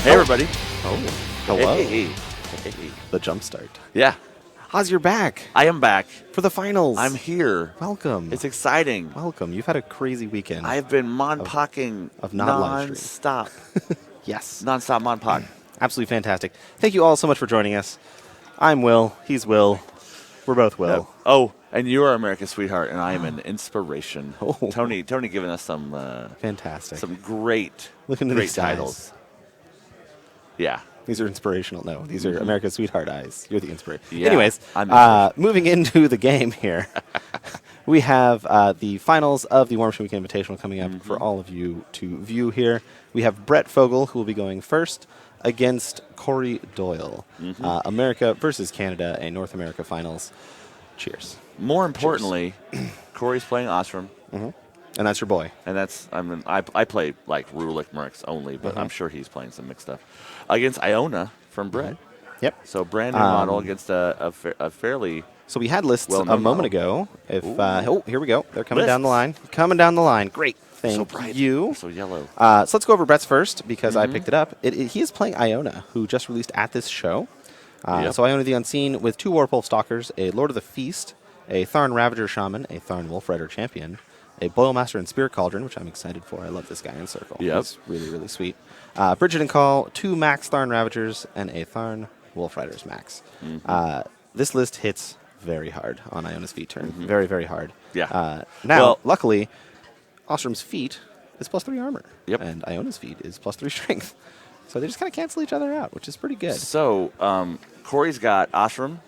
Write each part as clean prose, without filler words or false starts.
Hey, everybody. Oh, hello. Hey. The jump start. Yeah, Oz, you're back I am back. for the finals. I'm here. Welcome. It's exciting. Welcome. You've had a crazy weekend. I've been monpocking of not live non-stop. Yes. Non-stop monpoc. Absolutely fantastic. Thank you all so much for joining us. I'm Will. He's Will. We're both Will. Yep. Oh, and you are America's sweetheart, and I am an inspiration. Oh. Tony giving us some Fantastic. some great, Look into great these eyes. titles. Yeah. These are inspirational. No, these are America's sweetheart eyes. You're the inspiration. Yeah, Anyways, I'm moving into the game here, we have the finals of the WARMACHINE Weekend Invitational coming up for all of you to view here. We have Brett Fogel, who will be going first, against Corey Doyle. America versus Canada, a North America finals. Cheers. More importantly, Corey's playing Ostrom. And that's your boy. And that's I play like Rulik Mercs only, but I'm sure he's playing some mixed stuff against Iona from Brett. Yep. So brand new model against a fairly So we had lists well-known a moment model. ago. If here we go. They're coming down the Lists. line. Coming down the line. Great. so Thank bright, you. so yellow. So let's go over Brett's first because I picked it up. He is playing Iona, who just released at this show. Yep. So Iona the Unseen with 2 Warpulse Stalkers, a Lord of the Feast, a Tharn Ravager Shaman, a Tharn Wolf Rider Champion, a Boilmaster and Spirit Cauldron, which I'm excited for. I love this guy in Circle. Yep. He's really, really sweet. Bridget and Call, 2 Max Tharn Ravagers, and a Tharn Wolf Riders Max. This list hits very hard on Iona's feet turn. Very, very hard. Yeah. Now, Well- luckily, Ostrom's feet is +3 armor. Yep. And Iona's feet is +3 strength. So they just kind of cancel each other out, which is pretty good. So Corey's got Ostrom,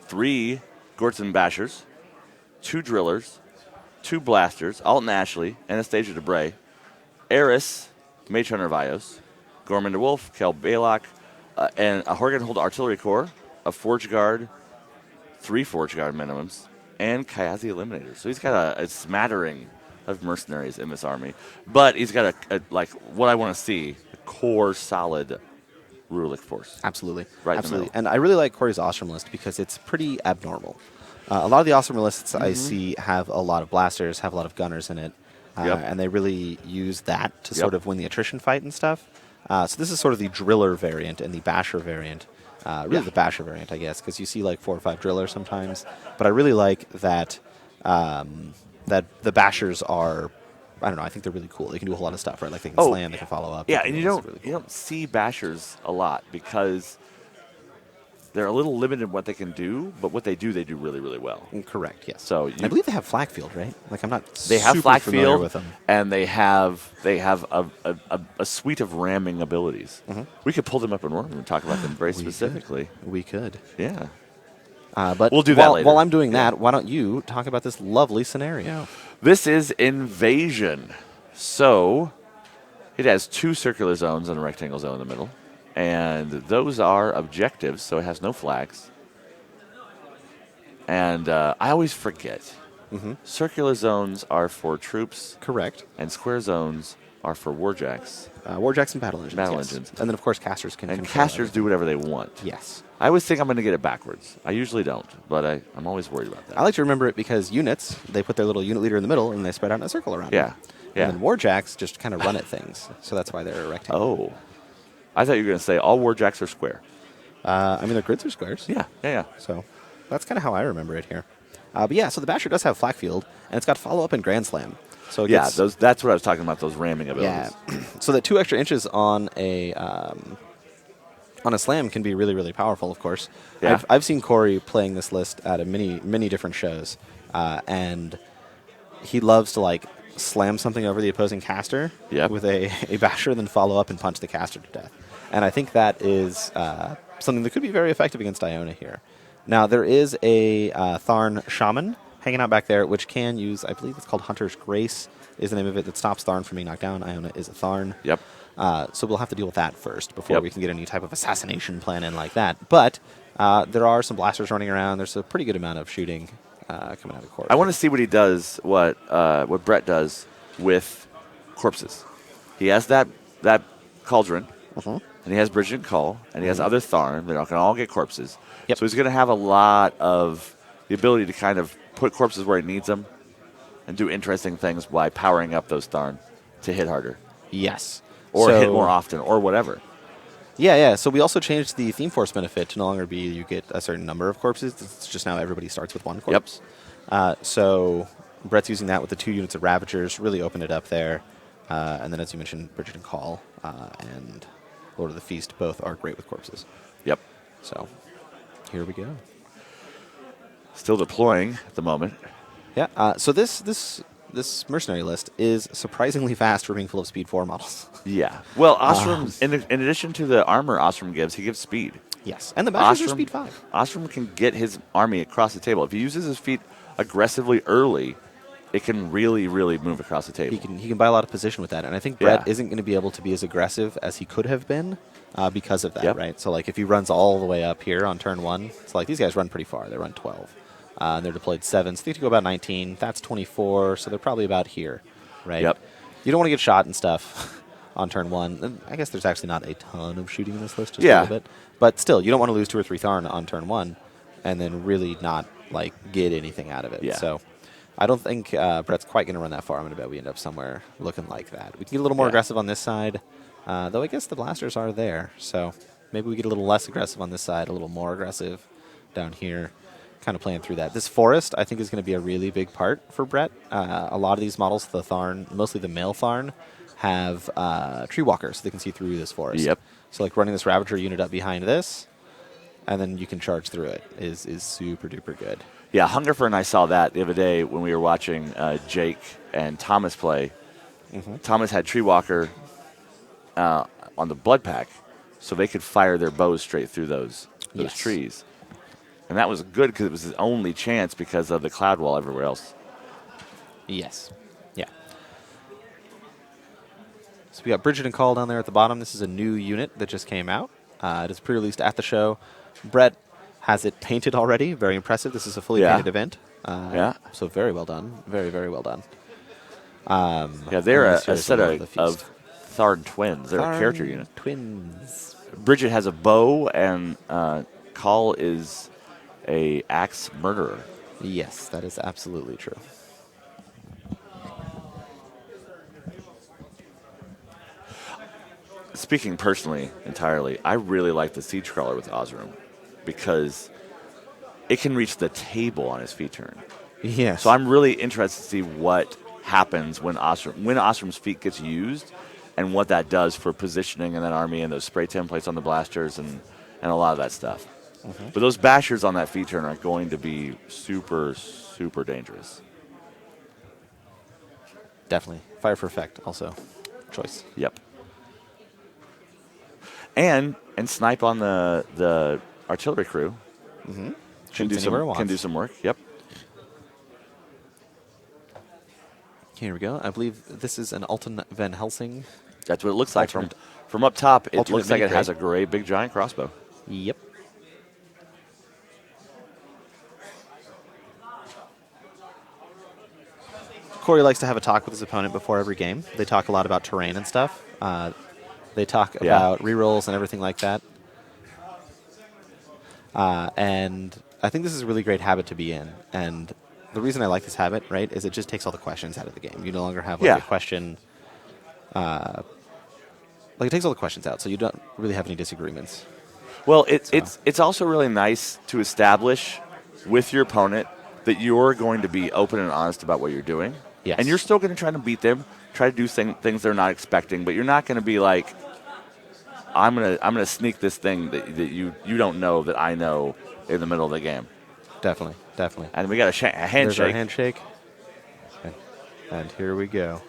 3 Gortzen Bashers, 2 Drillers, 2 Blasters, Alton Ashley, Anastasia Debray, Eris, Mage Hunter Vios, Gorman Wolf, Kel Balak, and a Horgenhold Artillery Corps, a Forge Guard, 3 Forge Guard minimums, and Kayazi Eliminators. So he's got a smattering of mercenaries in this army. But he's got a like what I want to see, a core solid Rulik force. Absolutely. Right in the Absolutely. middle. And I really like Corey's Ostrom list because it's pretty abnormal. A lot of the Ostrom lists I see have a lot of blasters, have a lot of gunners in it. Yep. And they really use that to Yep. sort of win the attrition fight and stuff. So this is sort of the Driller variant and the Basher variant. Really the Basher variant, I guess, because you see like 4 or 5 Drillers sometimes. But I really like that that the Bashers are, I don't know, I think they're really cool. They can do a whole lot of stuff, right? Like they can slam, they can follow up. Yeah, They and can you do don't really you don't see Bashers a lot because they're a little limited in what they can do, but what they do really, really well. Correct, yes. So I believe they have flak field, right? Like I'm not They have super flak familiar field, with them. and they have a suite of ramming abilities. We could pull them up in one and talk about them very specifically. We could. Yeah. But We'll do that later. While I'm doing that, why don't you talk about this lovely scenario? This is Invasion. So it has 2 circular zones and a rectangle zone in the middle. And those are objectives, so it has no flags. And I always forget. Circular zones are for troops, Correct. and square zones are for warjacks. Warjacks and battle engines. Battle yes. engines. And then, of course, casters can And control casters do whatever they want. everything. Yes. I always think I'm going to get it backwards. I usually don't, but I'm always worried about that. I like to remember it because units, they put their little unit leader in the middle and they spread out in a circle around Yeah. them. Yeah. And then warjacks just kind of run at things. So that's why they're a rectangle. Oh. I thought you were going to say all warjacks are square. I mean, their grids are squares. Yeah. So that's kind of how I remember it here. But yeah, so the Basher does have flak field, and it's got follow-up and Grand Slam. So it Yeah, gets, that's what I was talking about, those ramming abilities. yeah. So that 2 extra inches on a slam can be really, really powerful, of course. Yeah. I've seen Corey playing this list at many different shows, and he loves to like slam something over the opposing caster Yep. with a Basher, then follow up and punch the caster to death. And I think that is something that could be very effective against Iona here. Now, there is a Tharn Shaman hanging out back there, which can use, I believe it's called Hunter's Grace, is the name of it, that stops Tharn from being knocked down. Iona is a Tharn. Yep. So we'll have to deal with that first before Yep. we can get any type of assassination plan in like that. But there are some blasters running around. There's a pretty good amount of shooting coming out of court. I want to see what he does, what Brett does with corpses. He has that cauldron, and he has Bridget and Call, and he has other Tharn. They're not going to all get corpses. Yep. So he's going to have a lot of the ability to kind of put corpses where he needs them and do interesting things by powering up those Tharn to hit harder. Yes. or So- hit more often, or whatever. Yeah. So we also changed the theme force benefit to no longer be you get a certain number of corpses. It's just now everybody starts with one corpse. So Brett's using that with the 2 units of Ravagers, really opened it up there. And then, as you mentioned, Bridget and Call and Lord of the Feast both are great with corpses. Yep. So here we go. Still deploying at the moment. Yeah. So this mercenary list is surprisingly fast for being full of speed 4 models. Yeah. Well, Ostrom, in addition to the armor Ostrom gives, he gives speed. Yes. And the Bashers are speed 5. Ostrom can get his army across the table. If he uses his feet aggressively early, it can really, really move across the table. He can buy a lot of position with that. And I think Brett isn't going to be able to be as aggressive as he could have been because of that, right? So, like, if he runs all the way up here on turn 1, it's like these guys run pretty far. They run 12. And they're deployed 7, so they have to go about 19. That's 24, so they're probably about here, right? Yep. You don't want to get shot and stuff on turn 1. And I guess there's actually not a ton of shooting in this list, just a little bit. But still, you don't want to lose 2 or 3 Tharn on turn 1 and then really not, like, get anything out of it. Yeah. So I don't think Brett's quite going to run that far. I'm going to bet we end up somewhere looking like that. We can get a little more aggressive on this side, though I guess the blasters are there. So maybe we get a little less aggressive on this side, a little more aggressive down here. Kind of playing through that. This forest, I think, is going to be a really big part for Brett. A lot of these models, the Tharn, mostly the male Tharn, have tree walkers, so they can see through this forest. Yep. So, like, running this Ravager unit up behind this, and then you can charge through it is super duper good. Yeah, Hungerford and I saw that the other day when we were watching Jake and Thomas play. Mm-hmm. Thomas had Tree Walker on the Blood Pack, so they could fire their bows straight through those trees. And that was good because it was his only chance because of the cloud wall everywhere else. Yes. Yeah. So we got Bridget and Call down there at the bottom. This is a new unit that just came out. It is pre-released at the show. Brett has it painted already. Very impressive. This is a fully painted event. So very well done. Very, very well done. They're a set of Tharn twins. They're a character unit. Twins. Bridget has a bow, and Call is a axe murderer. Yes, that is absolutely true. Speaking personally, entirely, I really like the Siege Crawler with Osram because it can reach the table on his feet turn. Yes. So I'm really interested to see what happens when Osram's feet gets used and what that does for positioning in that army and those spray templates on the blasters and a lot of that stuff. Mm-hmm. But those bashers on that feet turn are going to be super, super dangerous. Definitely. Fire for effect also. Choice. Yep. And snipe on the artillery crew. Mm-hmm. Can do some work. Yep. Here we go. I believe this is an Alton Van Helsing. That's what it looks like from up top. It looks like it mini has a great big giant crossbow. Yep. Corey likes to have a talk with his opponent before every game. They talk a lot about terrain and stuff. They talk about rerolls and everything like that. And I think this is a really great habit to be in. And the reason I like this habit, right, is it just takes all the questions out of the game. You no longer have a question. It takes all the questions out, so you don't really have any disagreements. Well, it's also really nice to establish with your opponent that you're going to be open and honest about what you're doing. Yes. And you're still going to try to beat them, try to do things they're not expecting, but you're not going to be like, I'm gonna sneak this thing that you don't know that I know in the middle of the game. Definitely. And we got a handshake. There's our handshake. And here we go.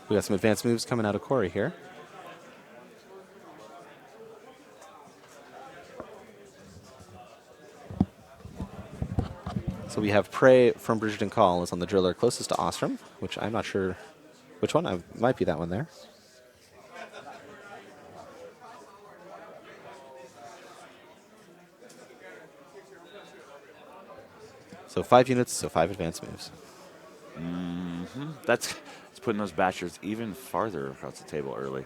We got some advanced moves coming out of Corey here. So we have Prey from Bridget and Call is on the driller closest to Ostrom, which I'm not sure which one. I might be that one there. So 5 units, so 5 advanced moves. Mm-hmm. That's putting those bashers even farther across the table early.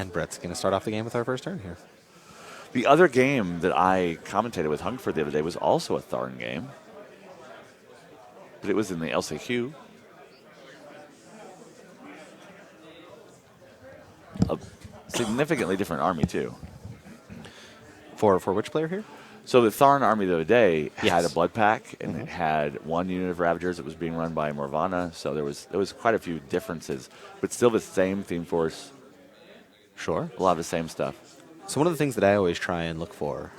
And Brett's going to start off the game with our first turn here. The other game that I commentated with Hungford the other day was also a Tharn game, but it was in the LCQ. A significantly different army, too. For which player here? So the Tharn army the other day had Yes. a blood pack, and it had one unit of Ravagers that was being run by Morvana, so there was quite a few differences, but still the same theme force, Sure. a lot of the same stuff. So one of the things that I always try and look for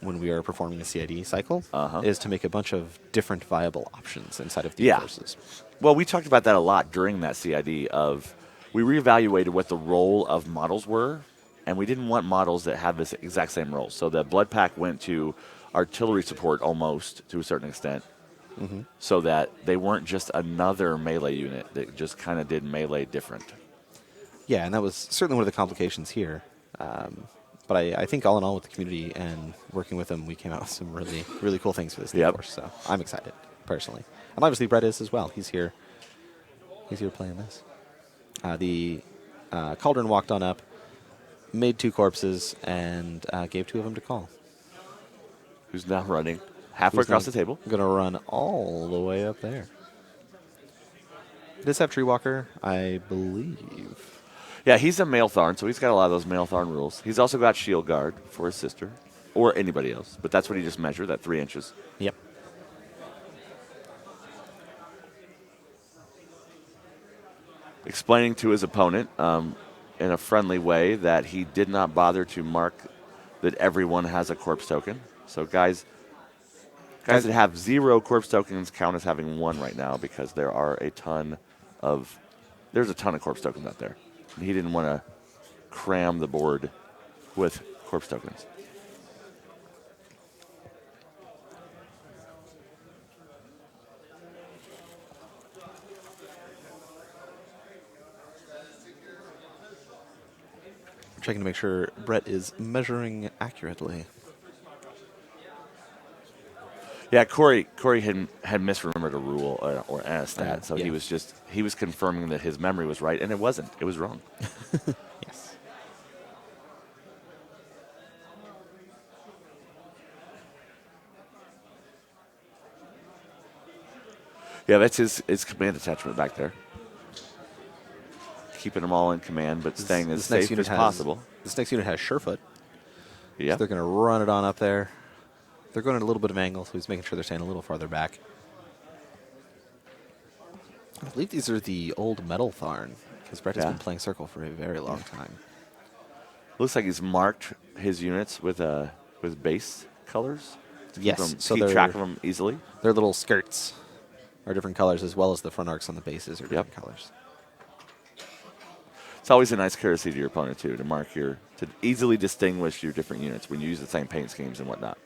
when we are performing a CID cycle is to make a bunch of different viable options inside of theme forces. Well, we talked about that a lot during that CID of we reevaluated what the role of models were, and we didn't want models that had this exact same role. So the blood pack went to artillery support almost to a certain extent, so that they weren't just another melee unit that just kind of did melee different. Yeah, and that was certainly one of the complications here. But I think all in all with the community and working with them, we came out with some really, really cool things for this theme force. So I'm excited, personally. And obviously Brett is as well. He's here playing this. The Cauldron walked on up, made 2 corpses, and gave 2 of them to Call. Who's now running halfway across the table. Going to run all the way up there. It does have Tree Walker, I believe. Yeah, he's a male Tharn, so he's got a lot of those male Tharn rules. He's also got Shield Guard for his sister, or anybody else, but that's what he just measured, that 3 inches. Yep. Explaining to his opponent in a friendly way that he did not bother to mark that everyone has a corpse token. So guys that have 0 corpse tokens count as having 1 right now because there's a ton of corpse tokens out there. He didn't want to cram the board with corpse tokens. Checking to make sure Brett is measuring accurately. Yeah, Corey had misremembered a rule or a stat, so yeah. he was confirming that his memory was right, and it wasn't. It was wrong. Yes. Yeah, that's his command attachment back there. Keeping them all in command, but staying as safe as possible. This next unit has Surefoot. Yeah. So they're going to run it on up there. They're going at a little bit of angle, so he's making sure they're staying a little farther back. I believe these are the old metal Tharn, because Brett has been playing Circle for a very long time. Looks like he's marked his units with base colors. Yes, so keep track of them easily. Their little skirts are different colors, as well as the front arcs on the bases are different colors. It's always a nice courtesy to your opponent, too, to easily distinguish your different units when you use the same paint schemes and whatnot.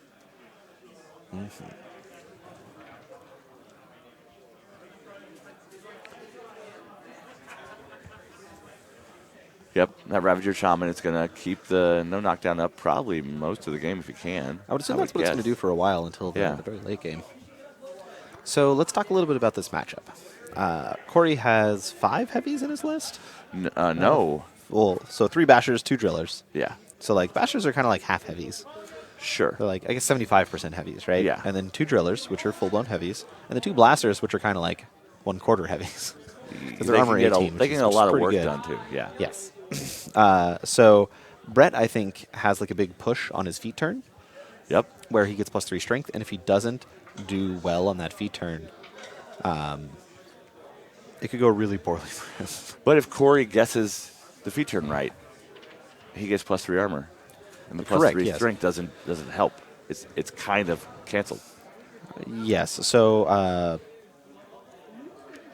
Yep, that Ravager Shaman is going to keep the no knockdown up probably most of the game if you can. I would assume that's what it's going to do for a while until the very late game. So let's talk a little bit about this matchup. Corey has 5 heavies in his list? No. Well, so 3 bashers, 2 drillers. Yeah. So like bashers are kind of like half heavies. Sure. They're like, I guess 75% heavies, right? Yeah. And then 2 drillers, which are full-blown heavies, and the 2 blasters, which are kind of like 1/4 heavies. They can get a lot of work done, too. Yeah. Yes. So Brett, I think, has like a big push on his feet turn. Yep. Where he gets +3 strength, and if he doesn't do well on that feet turn, it could go really poorly for him. But if Corey guesses the feet turn right, he gets +3 armor. And the +3 strength doesn't help. It's kind of canceled. Yes. So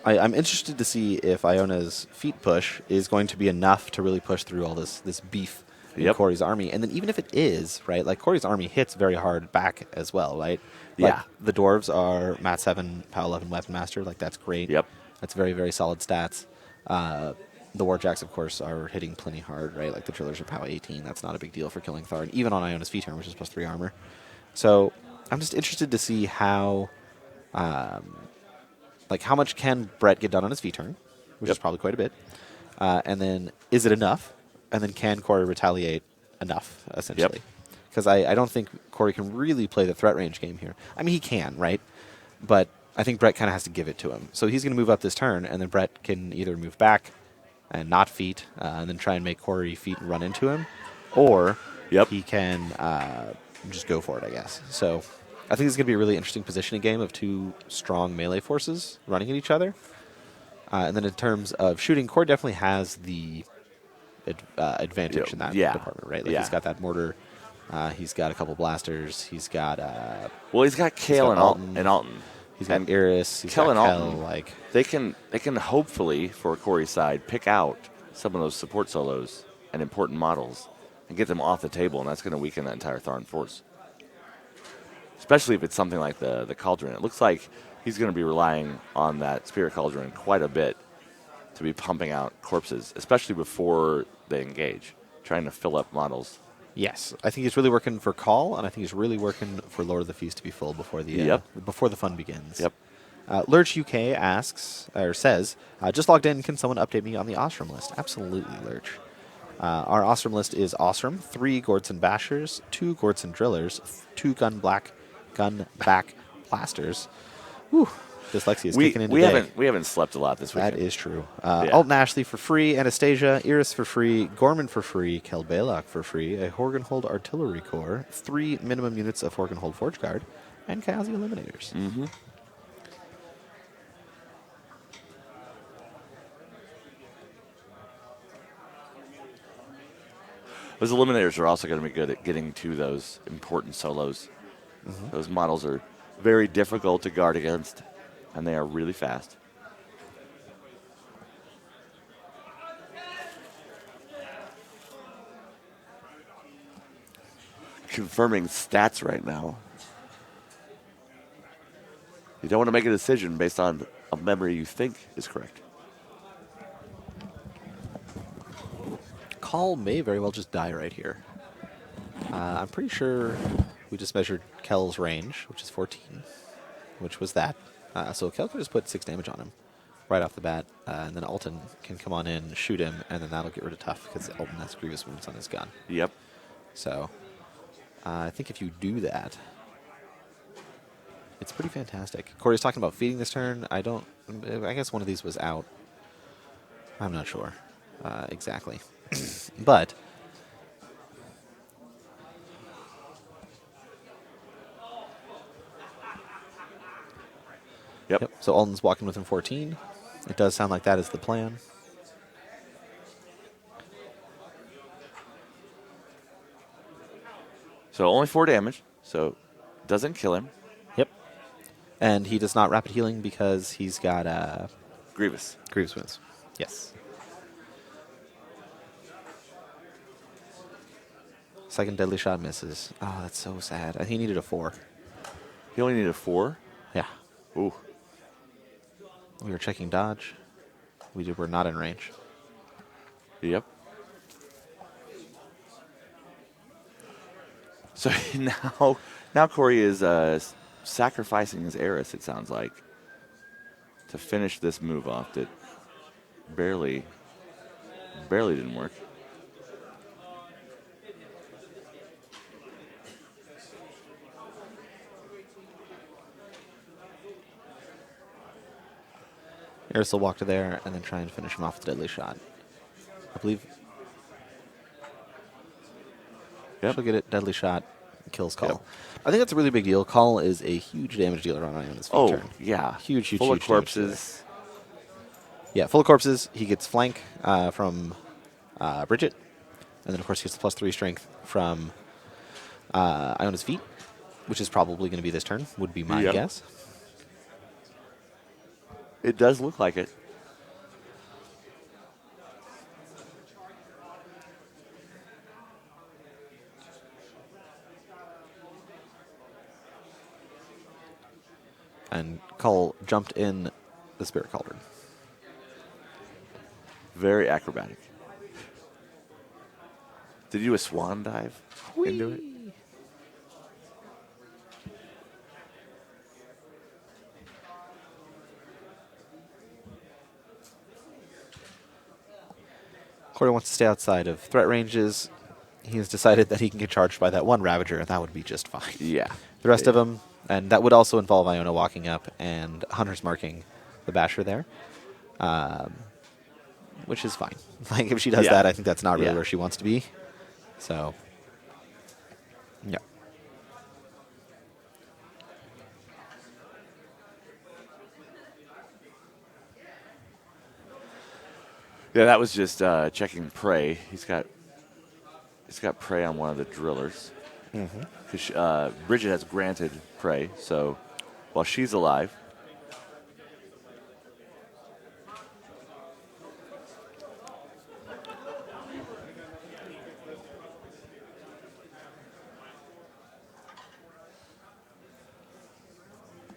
I'm interested to see if Iona's feet push is going to be enough to really push through all this beef in Corey's army. And then even if it is, right, like Corey's army hits very hard back as well, right? Like the dwarves are Mat 7, POW 11 Weapon Master. Like that's great. Yep. That's very, very solid stats. The Warjacks, of course, are hitting plenty hard, right? Like the Drillers are POW 18. That's not a big deal for killing Tharn, even on Iona's feet turn, which is +3 armor. So I'm just interested to see how, how much can Brett get done on his feet turn, which is probably quite a bit. And then is it enough? and then can Corey retaliate enough, essentially? Because I don't think Corey can really play the threat range game here. I mean, he can, right? But I think Brett kind of has to give it to him. So he's going to move up this turn, and then Brett can either move back and not feat, and then try and make Corey feat and run into him, or he can just go for it, I guess. So I think this is going to be a really interesting positioning game of two strong melee forces running at each other. And then in terms of shooting, Corey definitely has the advantage in that department, right? Like he's got that mortar. He's got a couple blasters. He's got he's got Kale and Alton. He's got Iris. He's Kel got and Alton. Like they can hopefully, for Corey's side, pick out some of those support solos and important models and get them off the table, and that's going to weaken that entire Tharn force. Especially if it's something like the Cauldron. It looks like he's going to be relying on that Spirit Cauldron quite a bit to be pumping out corpses, especially before they engage, trying to fill up models. Yes, I think he's really working for Call, and I think he's really working for Lord of the Feast to be full before the fun begins. Lurch UK asks or says, just logged in. Can someone update me on the Ostrom list? Absolutely, Lurch. Our Ostrom list is Ostrom: 3 Gortson Bashers, 2 Gortson Drillers, 2 gun back blasters. Whew. Dyslexia is kicking in today. We haven't slept a lot this weekend. That is true. Alton Ashley for free, Anastasia, Iris for free, Gorman for free, Kel Balok for free, a Horgenhold Artillery Corps, 3 minimum units of Horgenhold Forge Guard, and Kazi Eliminators. Mm-hmm. Those Eliminators are also going to be good at getting to those important solos. Mm-hmm. Those models are very difficult to guard against, and they are really fast. Confirming stats right now. You don't want to make a decision based on a memory you think is correct. Call may very well just die right here. I'm pretty sure we just measured Kel's range, which is 14, which was that. So Kel could just put 6 damage on him right off the bat, and then Alton can come on in, shoot him, and then that'll get rid of Tough because Alton has Grievous Wounds on his gun. Yep. So I think if you do that, it's pretty fantastic. Corey's talking about feeding this turn. I guess one of these was out. I'm not sure exactly. But Yep. So Alton's walking within 14. It does sound like that is the plan. So only 4 damage, so doesn't kill him. Yep. And he does not rapid healing because he's got Grievous Wounds. Yes. Second deadly shot misses. Oh, that's so sad. He needed a 4. He only needed a 4? Yeah. Ooh. We were checking dodge. We were not in range. Yep. So now Corey is sacrificing his Eris, it sounds like, to finish this move off that barely didn't work. Eris will walk to there and then try and finish him off with a deadly shot. I believe. Yep. She'll get it. Deadly shot. Kills Call. Yep. I think that's a really big deal. Call is a huge damage dealer on Ion's feat turn. Yeah. Huge Full of damage corpses. Yeah, full of corpses. He gets flank from Bridget. And then, of course, he gets the +3 strength from Iona's feet, which is probably going to be this turn, would be my guess. It does look like it. And Cole jumped in the Spirit Cauldron. Very acrobatic. Did you do a swan dive into it? Corey wants to stay outside of threat ranges. He has decided that he can get charged by that one Ravager, and that would be just fine. Yeah. The rest of them, and that would also involve Iona walking up and Hunter's marking the Basher there, which is fine. Like, if she does that, I think that's not really where she wants to be. So, yeah. Yeah, that was just checking prey. He's got prey on one of the drillers. Because Bridget has granted prey, so while she's alive.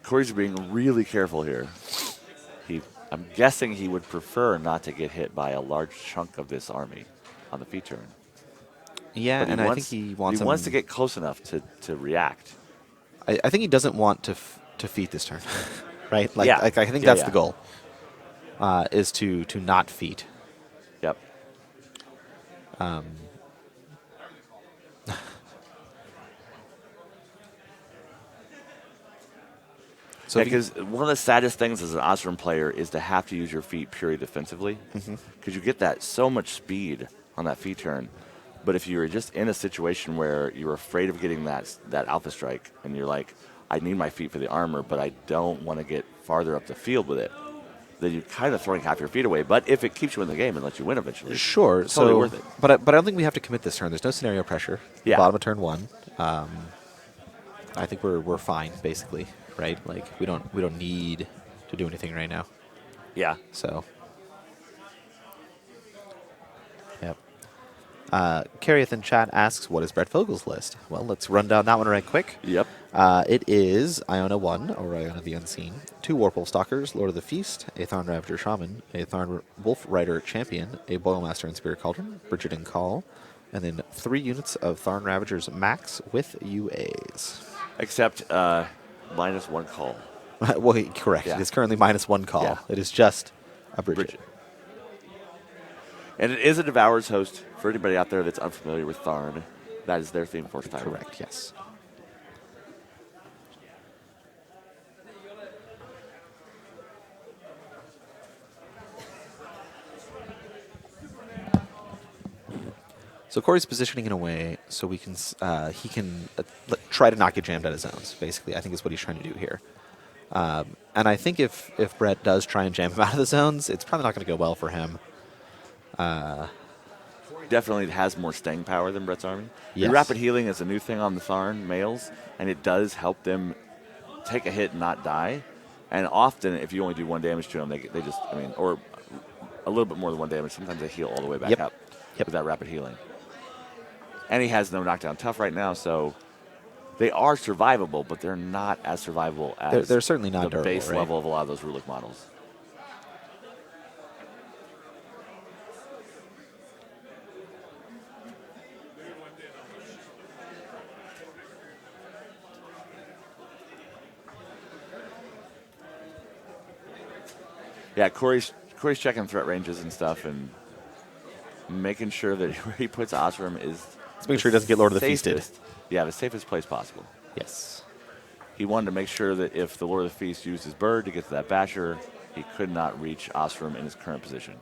Corey's being really careful here. I'm guessing he would prefer not to get hit by a large chunk of this army on the feed turn. Yeah, and I think he wants to get close enough to react. I think he doesn't want to feed this turn, right? Like, Yeah. I think that's the goal, is to not feed. Yep. So because one of the saddest things as an Osram player is to have to use your feet purely defensively, because you get that so much speed on that feet turn. But if you're just in a situation where you're afraid of getting that alpha strike, and you're like, I need my feet for the armor, but I don't want to get farther up the field with it, then you're kind of throwing half your feet away. But if it keeps you in the game and lets you win eventually, sure, it's totally worth it. But I don't think we have to commit this turn. There's no scenario pressure. Yeah. Bottom of turn 1. I think we're fine, basically, right? Like, we don't need to do anything right now. Yeah. So, yep. Carrieth in chat asks, what is Brett Fogel's list? Well, let's run down that one right quick. Yep. It is Iona 1, or Iona the Unseen, 2 Warpole Stalkers, Lord of the Feast, a Tharn Ravager Shaman, a Tharn Wolf Rider Champion, a Boilmaster and Spirit Cauldron, Bridget and Call, and then 3 units of Tharn Ravagers Max with UAs. Except -1 call. Well, correct. Yeah. It is currently -1 call. Yeah. It is just a Bridget. And it is a Devourer's Host. For anybody out there that's unfamiliar with Tharn, that is their theme for time. Correct, yes. So Corey's positioning in a way so he can try to not get jammed out of zones, basically, I think is what he's trying to do here. And I think if Brett does try and jam him out of the zones, it's probably not going to go well for him. Definitely has more staying power than Brett's army. Yes. The rapid healing is a new thing on the Tharn males, and it does help them take a hit and not die. And often, if you only do 1 damage to them, they just, or a little bit more than 1 damage, sometimes they heal all the way back up with that rapid healing. And he has no knockdown tough right now, so they are survivable, but they're not as survivable as they're certainly not the durable, base right? level of a lot of those Rulik models. Yeah, Corey's checking threat ranges and stuff, and making sure that where he puts Osram is. Let's make sure he doesn't get Lord of the Feasted. Yeah, the safest place possible. Yes. He wanted to make sure that if the Lord of the Feast used his bird to get to that Basher, he could not reach Osram in his current position.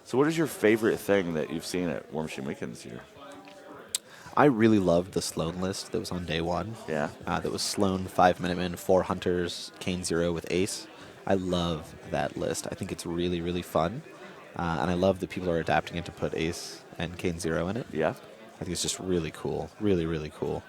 So what is your favorite thing that you've seen at War Machine Weekend this year? I really loved the Sloan list that was on day 1. Yeah. That was Sloan, 5 Minutemen, 4 Hunters, Kane 0 with Ace. I love that list. I think it's really, really fun. And I love that people are adapting it to put Ace and Kane 0 in it. Yeah. I think it's just really cool. Really, really cool.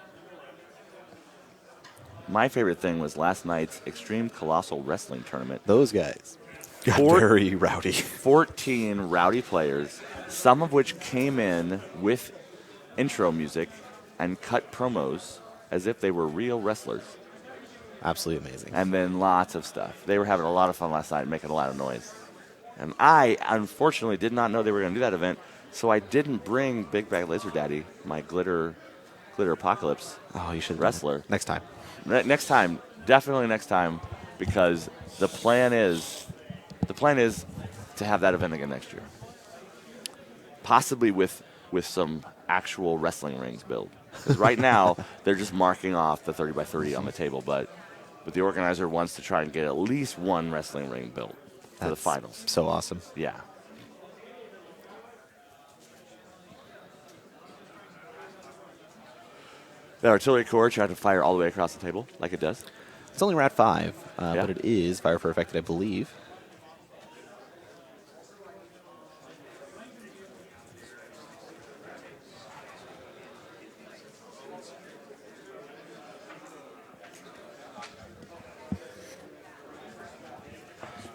My favorite thing was last night's Extreme Colossal Wrestling Tournament. Those guys got very rowdy. 14 rowdy players, some of which came in with intro music and cut promos as if they were real wrestlers. Absolutely amazing. And then lots of stuff. They were having a lot of fun last night, making a lot of noise. And I, unfortunately, did not know they were going to do that event. So I didn't bring Big Bag Laser Daddy, my glitter apocalypse Oh, you should wrestler. next time. Next time, definitely next time, because the plan is to have that event again next year, possibly with some actual wrestling rings built. Because right now they're just marking off the 30 by 30 on the table, but the organizer wants to try and get at least one wrestling ring built for the That's finals. so awesome. Yeah. The artillery core tried to fire all the way across the table, like it does. It's only Rat 5, Yeah. but it is fire for effective, I believe.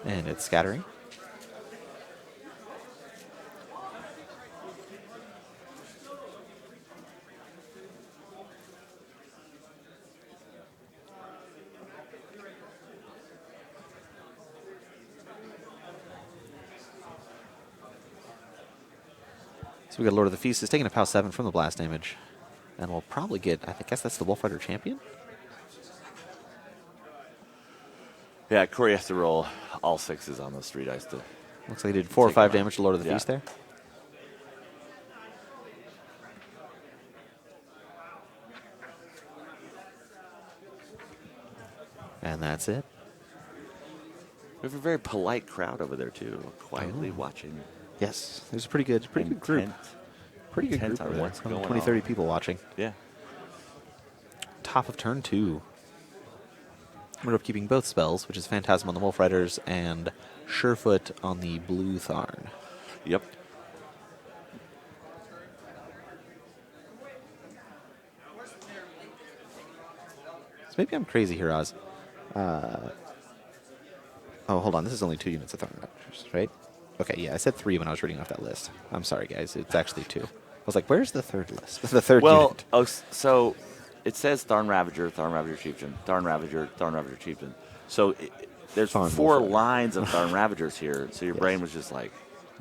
And it's scattering. So we got Lord of the Feast is taking a POW 7 from the blast damage. And we'll probably get, I guess that's the Wolf Rider champion? Yeah, Corey has to roll all 6s on those 3 dice to. Looks like he did 4 or Take 5 him out. damage to Lord of the Yeah. Feast there. And that's it. We have a very polite crowd over there too, quietly watching. Yes, there's a pretty good group. Intent. Pretty good intent group on over there. what's going 20, 30 on. people watching. Yeah. Top of turn 2. We're keeping both spells, which is Phantasm on the Wolf Riders and Surefoot on the Blue Tharn. Yep. So maybe I'm crazy here, Oz. Oh, hold on. This is only 2 units of Tharn Riders, right? Okay, yeah, I said 3 when I was reading off that list. I'm sorry, guys. It's actually 2. I was like, where's the third list? The third unit. So it says Tharn Ravager Chieftain, Tharn Ravager Chieftain. So there's Tharn 4 Wolf Rider. lines of Tharn Ravagers here, so your Yes. brain was just like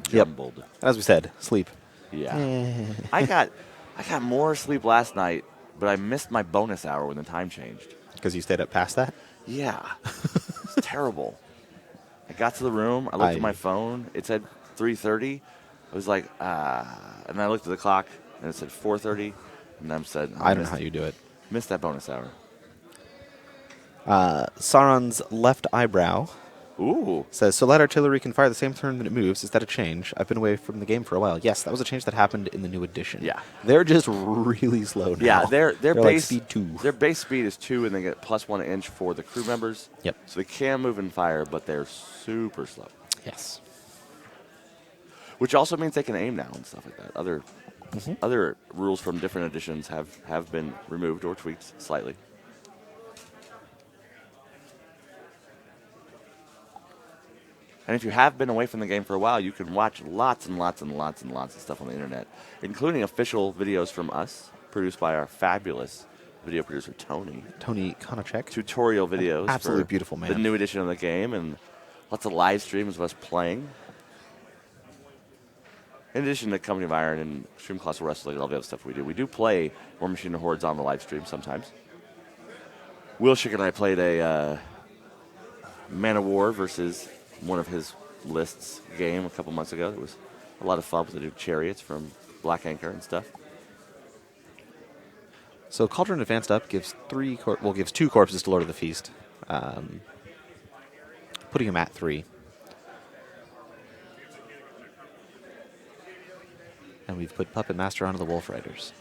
Yep. jumbled. As we said, sleep. Yeah. I got more sleep last night, but I missed my bonus hour when the time changed. Because you stayed up past that? Yeah. It's terrible. I got to the room, I looked at my phone, it said 3:30. I was like, and then I looked at the clock and it said 4:30, and then I said, I don't know how you do it. Missed that bonus hour. Sauron's left eyebrow Ooh. says, so light artillery can fire the same turn that it moves. Is that a change? I've been away from the game for a while. Yes, that was a change that happened in the new edition. Yeah. They're just really slow now. Yeah, their They're base like speed 2. Their base speed is 2, and they get +1 inch for the crew members. Yep. So they can move and fire, but they're super slow. Yes. Which also means they can aim now and stuff like that. Other rules from different editions have been removed or tweaked slightly. And if you have been away from the game for a while, you can watch lots and lots and lots and lots of stuff on the internet, including official videos from us, produced by our fabulous video producer, Tony. Tony Konachek. Tutorial videos. Absolutely for beautiful man. The new edition of the game, and lots of live streams of us playing. In addition to Company of Iron and Extreme Colossal Wrestling and all the other stuff we do play War Machine and Hordes on the live stream sometimes. Will Schick and I played a Man of War versus one of his lists game a couple months ago. It was a lot of fun with the new chariots from Black Anchor and stuff. So Cauldron advanced up, gives gives 2 corpses to Lord of the Feast, putting him at 3. And we've put Puppet Master onto the Wolf Riders.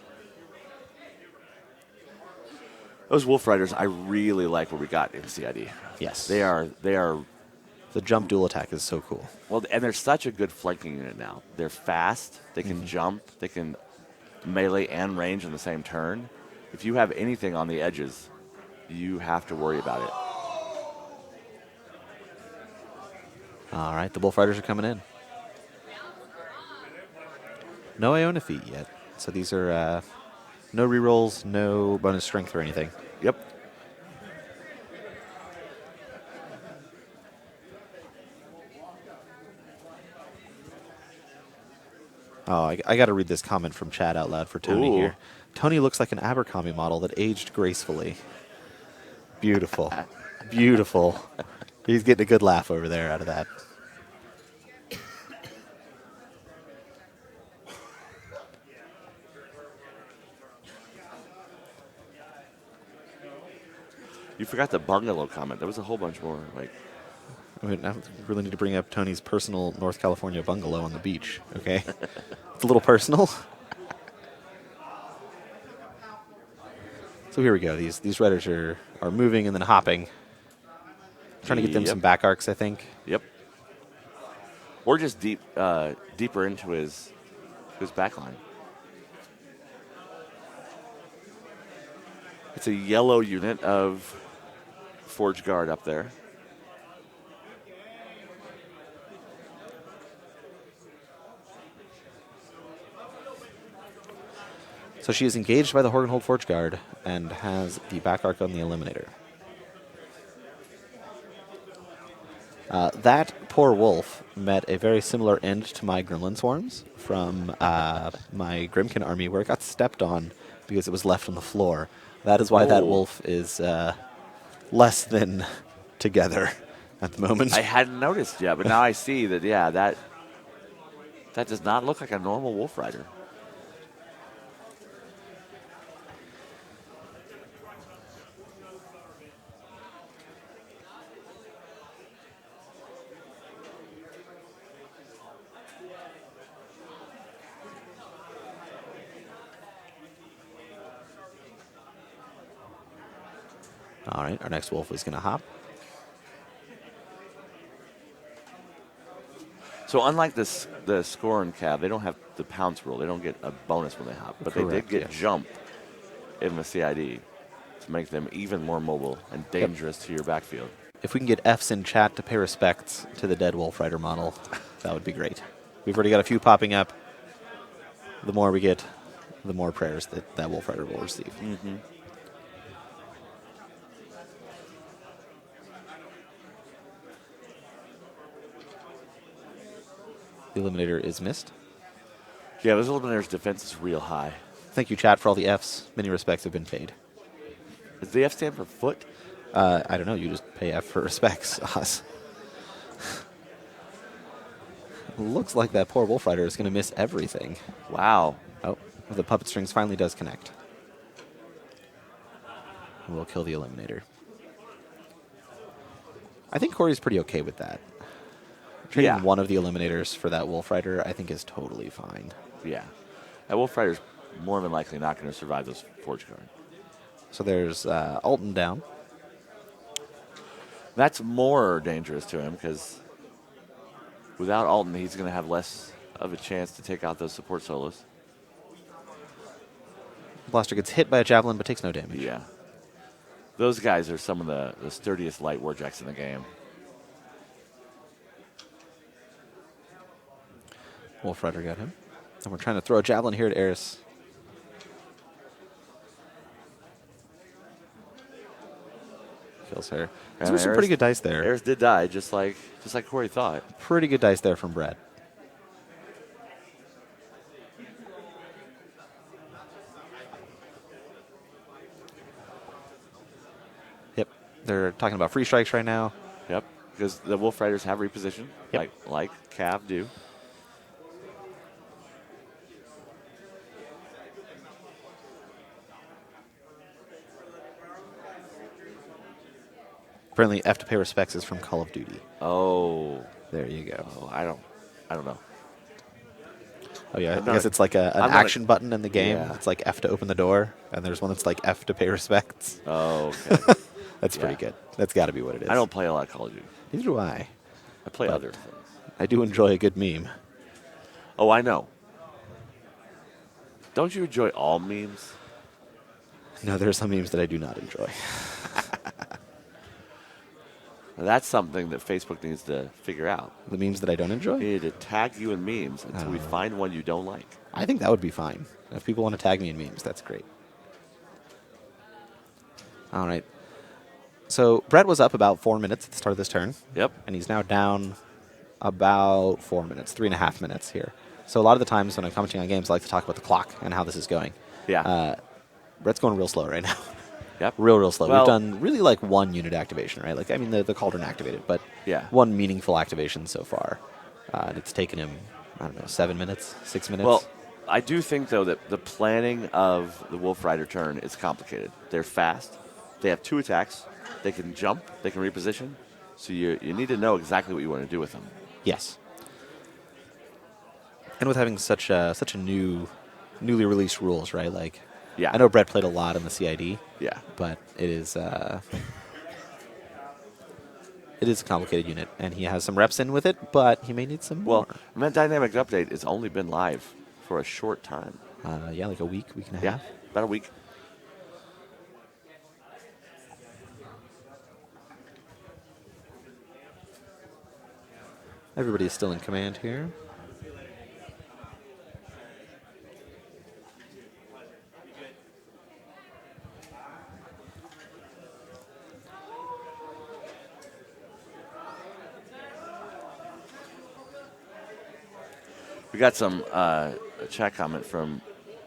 Those Wolf Riders, I really like what we got in CID. Yes. They are. The jump dual attack is so cool. Well, and they're such a good flanking unit now. They're fast. They can jump. They can melee and range in the same turn. If you have anything on the edges, you have to worry about it. All right, the Wolf Riders are coming in. No Iona feat yet. So these are no rerolls, no bonus strength or anything. Yep. Oh, I got to read this comment from chat out loud for Tony Ooh. here. Tony looks like an Abercrombie model that aged gracefully. Beautiful. Beautiful. He's getting a good laugh over there out of that. You forgot the bungalow comment. There was a whole bunch more. Like, I mean, I really need to bring up Tony's personal North California bungalow on the beach, okay? It's a little personal. So here we go. These riders are moving and then hopping. Trying to get them Yep. some back arcs, I think. yep. Or just deeper into his back line. It's a yellow unit of Forge Guard up there. So she is engaged by the Horgenhold Forge Guard and has the back arc on the Eliminator. That poor wolf met a very similar end to my Gremlin Swarms from my Grimkin army, where it got stepped on because it was left on the floor. That is why that Oh. wolf is less than together at the moment. I hadn't noticed yet, but now I see that. Yeah, that does not look like a normal Wolf Rider. All right, our next wolf is going to hop. So unlike the Scorn Cab, they don't have the pounce rule. They don't get a bonus when they hop, but they Correct, did get yes. jump in the CID to make them even more mobile and dangerous to your backfield. If we can get Fs in chat to pay respects to the dead Wolf Rider model, that would be great. We've already got a few popping up. The more we get, the more prayers that Wolf Rider will receive. Mm-hmm. The Eliminator is missed. Yeah, this Eliminator's defense is real high. Thank you, chat, for all the Fs. Many respects have been paid. Does the F stand for foot? I don't know. You just pay F for respects, Oz. Looks like that poor Wolf Rider is going to miss everything. Wow. Oh, the puppet strings finally does connect. We'll kill the Eliminator. I think Corey's pretty okay with that. Trading Yeah. one of the Eliminators for that Wolf Rider, I think, is totally fine. Yeah. That Wolf Rider's more than likely not going to survive this Forge Guard. So there's Alton down. That's more dangerous to him because without Alton, he's going to have less of a chance to take out those support solos. Blaster gets hit by a javelin but takes no damage. Yeah. Those guys are some of the sturdiest light warjacks in the game. Wolf Rider got him. And we're trying to throw a javelin here at Eris. Kills her. Those were some pretty good dice there. Eris did die, just like Corey thought. Pretty good dice there from Brad. Yep. They're talking about free strikes right now. Yep. Because the Wolf Riders have reposition, Yep. like Cav do. Apparently, F to pay respects is from Call of Duty. Oh. There you go. Oh, I don't know. Oh yeah, I I'm not guess a- it's like an I'm not a- action button in the game. Yeah. It's like F to open the door, and there's one that's like F to pay respects. Oh, okay. That's pretty Yeah. good. That's got to be what it is. I don't play a lot of Call of Duty. Neither do I. I play But- other things. I do enjoy a good meme. Oh, I know. Don't you enjoy all memes? No, there are some memes that I do not enjoy. That's something that Facebook needs to figure out. The memes that I don't enjoy? They need to tag you in memes until we find one you don't like. I think that would be fine. If people want to tag me in memes, that's great. All right. So Brett was up about 4 minutes at the start of this turn, Yep. and he's now down about 4 minutes, 3.5 minutes here. So a lot of the times when I'm commenting on games, I like to talk about the clock and how this is going. Yeah. Brett's going real slow right now. Yep. Real slow. Well, We've done really like one unit activation, right? Like, I mean, the cauldron activated, but Yeah. one meaningful activation so far. And it's taken him, I don't know, 7 minutes, 6 minutes. Well, I do think, though, that the planning of the Wolf Rider turn is complicated. They're fast. They have 2 attacks. They can jump. They can reposition. So you need to know exactly what you want to do with them. Yes. And with having such a newly released rules, right? Like, Yeah. I know Brett played a lot in the CID. Yeah. But it is a complicated unit, and he has some reps in with it, but he may need some more. Well, that dynamic update has only been live for a short time. Yeah, like a week and a Yeah, half. about a week. Everybody is still in command here. We got some a chat comment from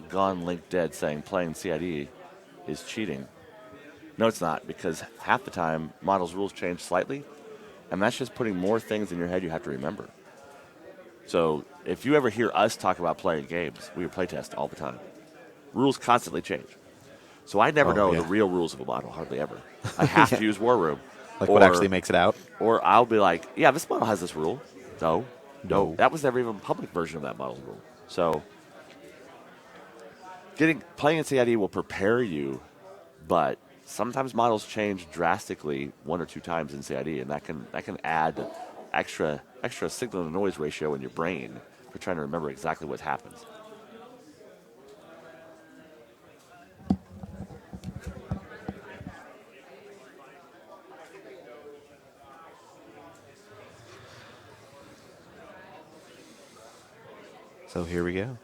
Gone Link Dead saying playing CID is cheating. No, it's not, because half the time models rules change slightly, and that's just putting more things in your head you have to remember. So if you ever hear us talk about playing games, we playtest all the time. Rules constantly change. So I never know yeah. the real rules of a model, hardly ever. I have to use War Room. Like what actually makes it out. Or I'll be like, yeah, this model has this rule. No. No. That was never even a public version of that model's rule. So playing in CID will prepare you, but sometimes models change drastically 1 or 2 times in CID, and that can add extra signal to noise ratio in your brain for trying to remember exactly what happens. So here we go.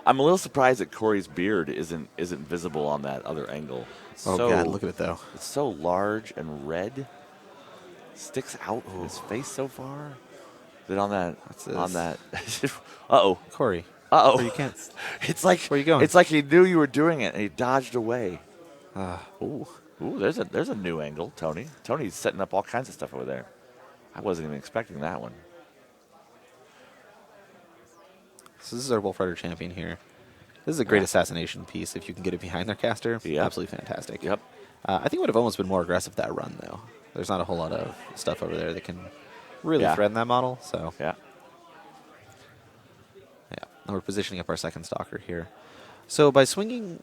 I'm a little surprised that Corey's beard isn't visible on that other angle. Oh, God, look at it, though. It's so large and red. Sticks out from his face so far. That on that. Uh-oh. Corey. Uh-oh. Corey, you can't. It's like, where are you going? It's like he knew you were doing it and he dodged away. Ooh. Ooh, there's a new angle, Tony. Tony's setting up all kinds of stuff over there. I wasn't even expecting that one. So this is our Wolf Rider champion here. This is a great assassination piece. If you can get it behind their caster, Yep. absolutely fantastic. Yep. I think it would have almost been more aggressive that run, though. There's not a whole lot of stuff over there that can really Yeah. threaten that model. So Yeah. yeah, and we're positioning up our second stalker here. So by swinging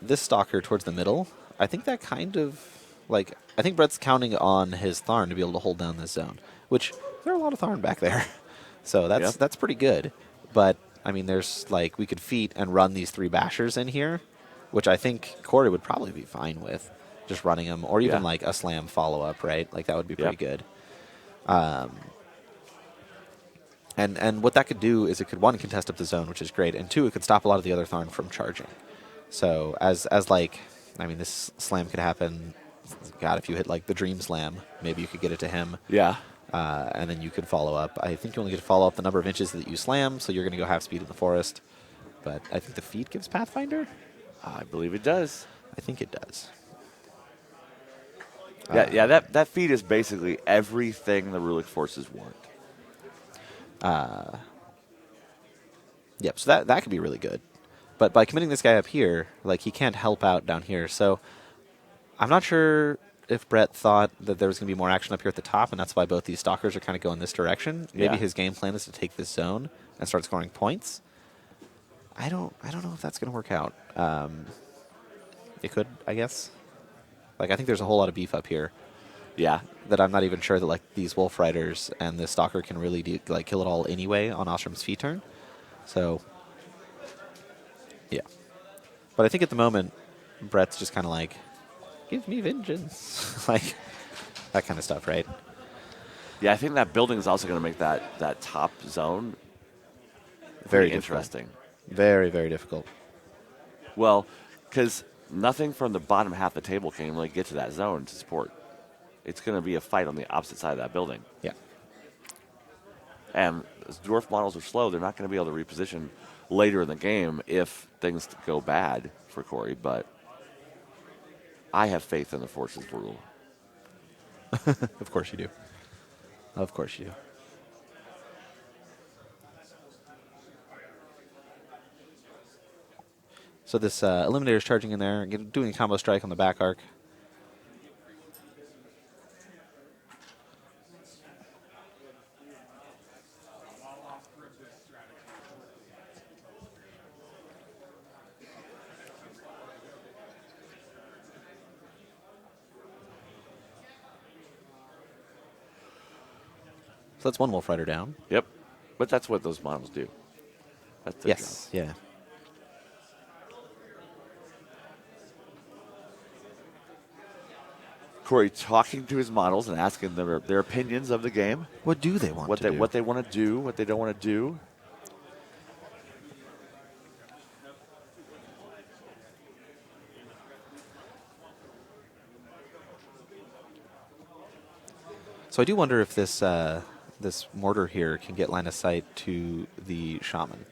this stalker towards the middle, I think that kind of, like, I think Brett's counting on his Tharn to be able to hold down this zone, which there are a lot of Tharn back there. So that's pretty good. But, I mean, there's, like, we could feat and run these 3 bashers in here, which I think Corey would probably be fine with, just running them, or even, like, a slam follow-up, right? Like, that would be pretty good. And what that could do is it could, 1, contest up the zone, which is great, and 2, it could stop a lot of the other Tharn from charging. So, as like, I mean, this slam could happen, God, if you hit, like, the Dream Slam, maybe you could get it to him. Yeah. And then you could follow up. I think you only get to follow up the number of inches that you slam, so you're going to go half speed in the forest. But I think the feat gives Pathfinder? I believe it does. I think it does. Yeah, that feat is basically everything the Rulic forces want. Yep, so that could be really good. But by committing this guy up here, like, he can't help out down here. So I'm not sure if Brett thought that there was going to be more action up here at the top, and that's why both these stalkers are kind of going this direction. Maybe his game plan is to take this zone and start scoring points. I don't know if that's going to work out. It could, I guess. Like, I think there's a whole lot of beef up here. Yeah. That I'm not even sure that, like, these Wolf Riders and this Stalker can really kill it all anyway on Ostrom's feat turn. So, yeah. But I think at the moment, Brett's just kind of like, give me vengeance. Like, that kind of stuff, right? Yeah, I think that building is also going to make that top zone very interesting. Very, very difficult. Well, because nothing from the bottom half of the table can really get to that zone to support. It's going to be a fight on the opposite side of that building. Yeah. And as dwarf models are slow, they're not going to be able to reposition later in the game if things go bad for Corey. But I have faith in the Forces rule. Of course you do. Of course you do. So this Eliminator is charging in there, doing a combo strike on the back arc. So that's one Wolf Rider down. Yep. But that's what those models do. That's their Yes, yeah. Corey talking to his models and asking their opinions of the game. What do they want What to they do? what they want to do, what they don't want to do. So I do wonder if this this mortar here can get line of sight to the shaman.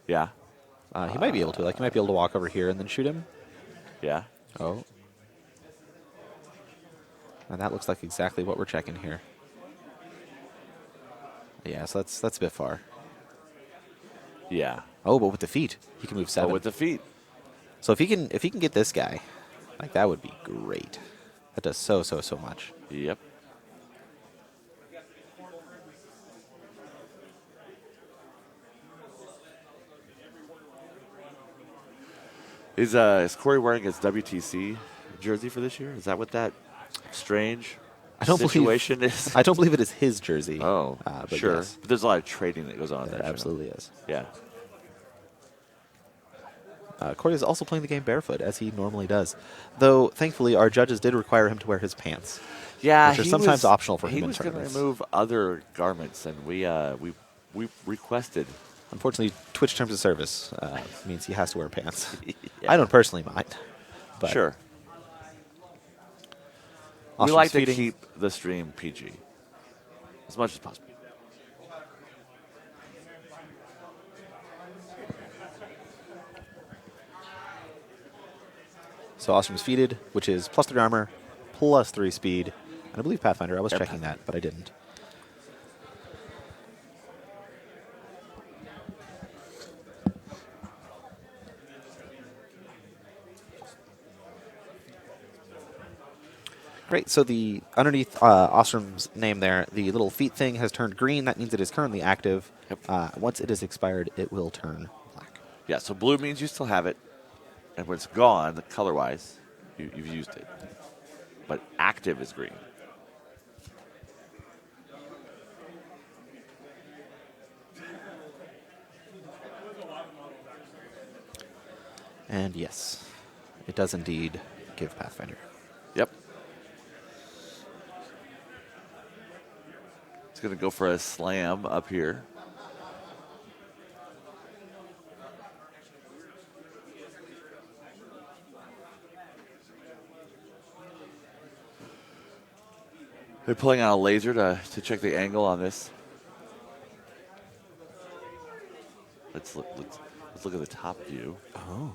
Yeah. He might be able to. Like, he might be able to walk over here and then shoot him. Yeah. Oh. And that looks like exactly what we're checking here. Yeah, so that's a bit far. Yeah. Oh, but with the feet, he can move 7. Oh, with the feet. So if he can get this guy, like, that would be great. That does so much. Yep. Is Corey wearing his WTC jersey for this year? Is that what that strange situation is? I don't believe it is his jersey. Oh, but sure. yes. But there's a lot of trading that goes on There there. absolutely is. Yeah. Corey is also playing the game barefoot, as he normally does. Though, thankfully, our judges did require him to wear his pants. Yeah, Which are sometimes optional for him in He was going to tournaments. remove other garments, and we requested. Unfortunately, Twitch terms of service means he has to wear pants. Yeah. I don't personally mind. But Sure. We Ostrom's like to feeding. keep the stream PG as much as possible. So Ostrom's feeded, which is +3 armor, +3 speed. And I believe Pathfinder. I was Yep. checking that, but I didn't. Great. So the underneath Ostrom's name there, the little feet thing has turned green. That means it is currently active. Yep. Once it is expired, it will turn black. Yeah, so blue means you still have it, and when it's gone, color-wise, you've used it. But active is green. And yes, it does indeed give Pathfinder. Yep. It's going to go for a slam up here. They're pulling out a laser to check the angle on this. Let's look at the top view. Oh.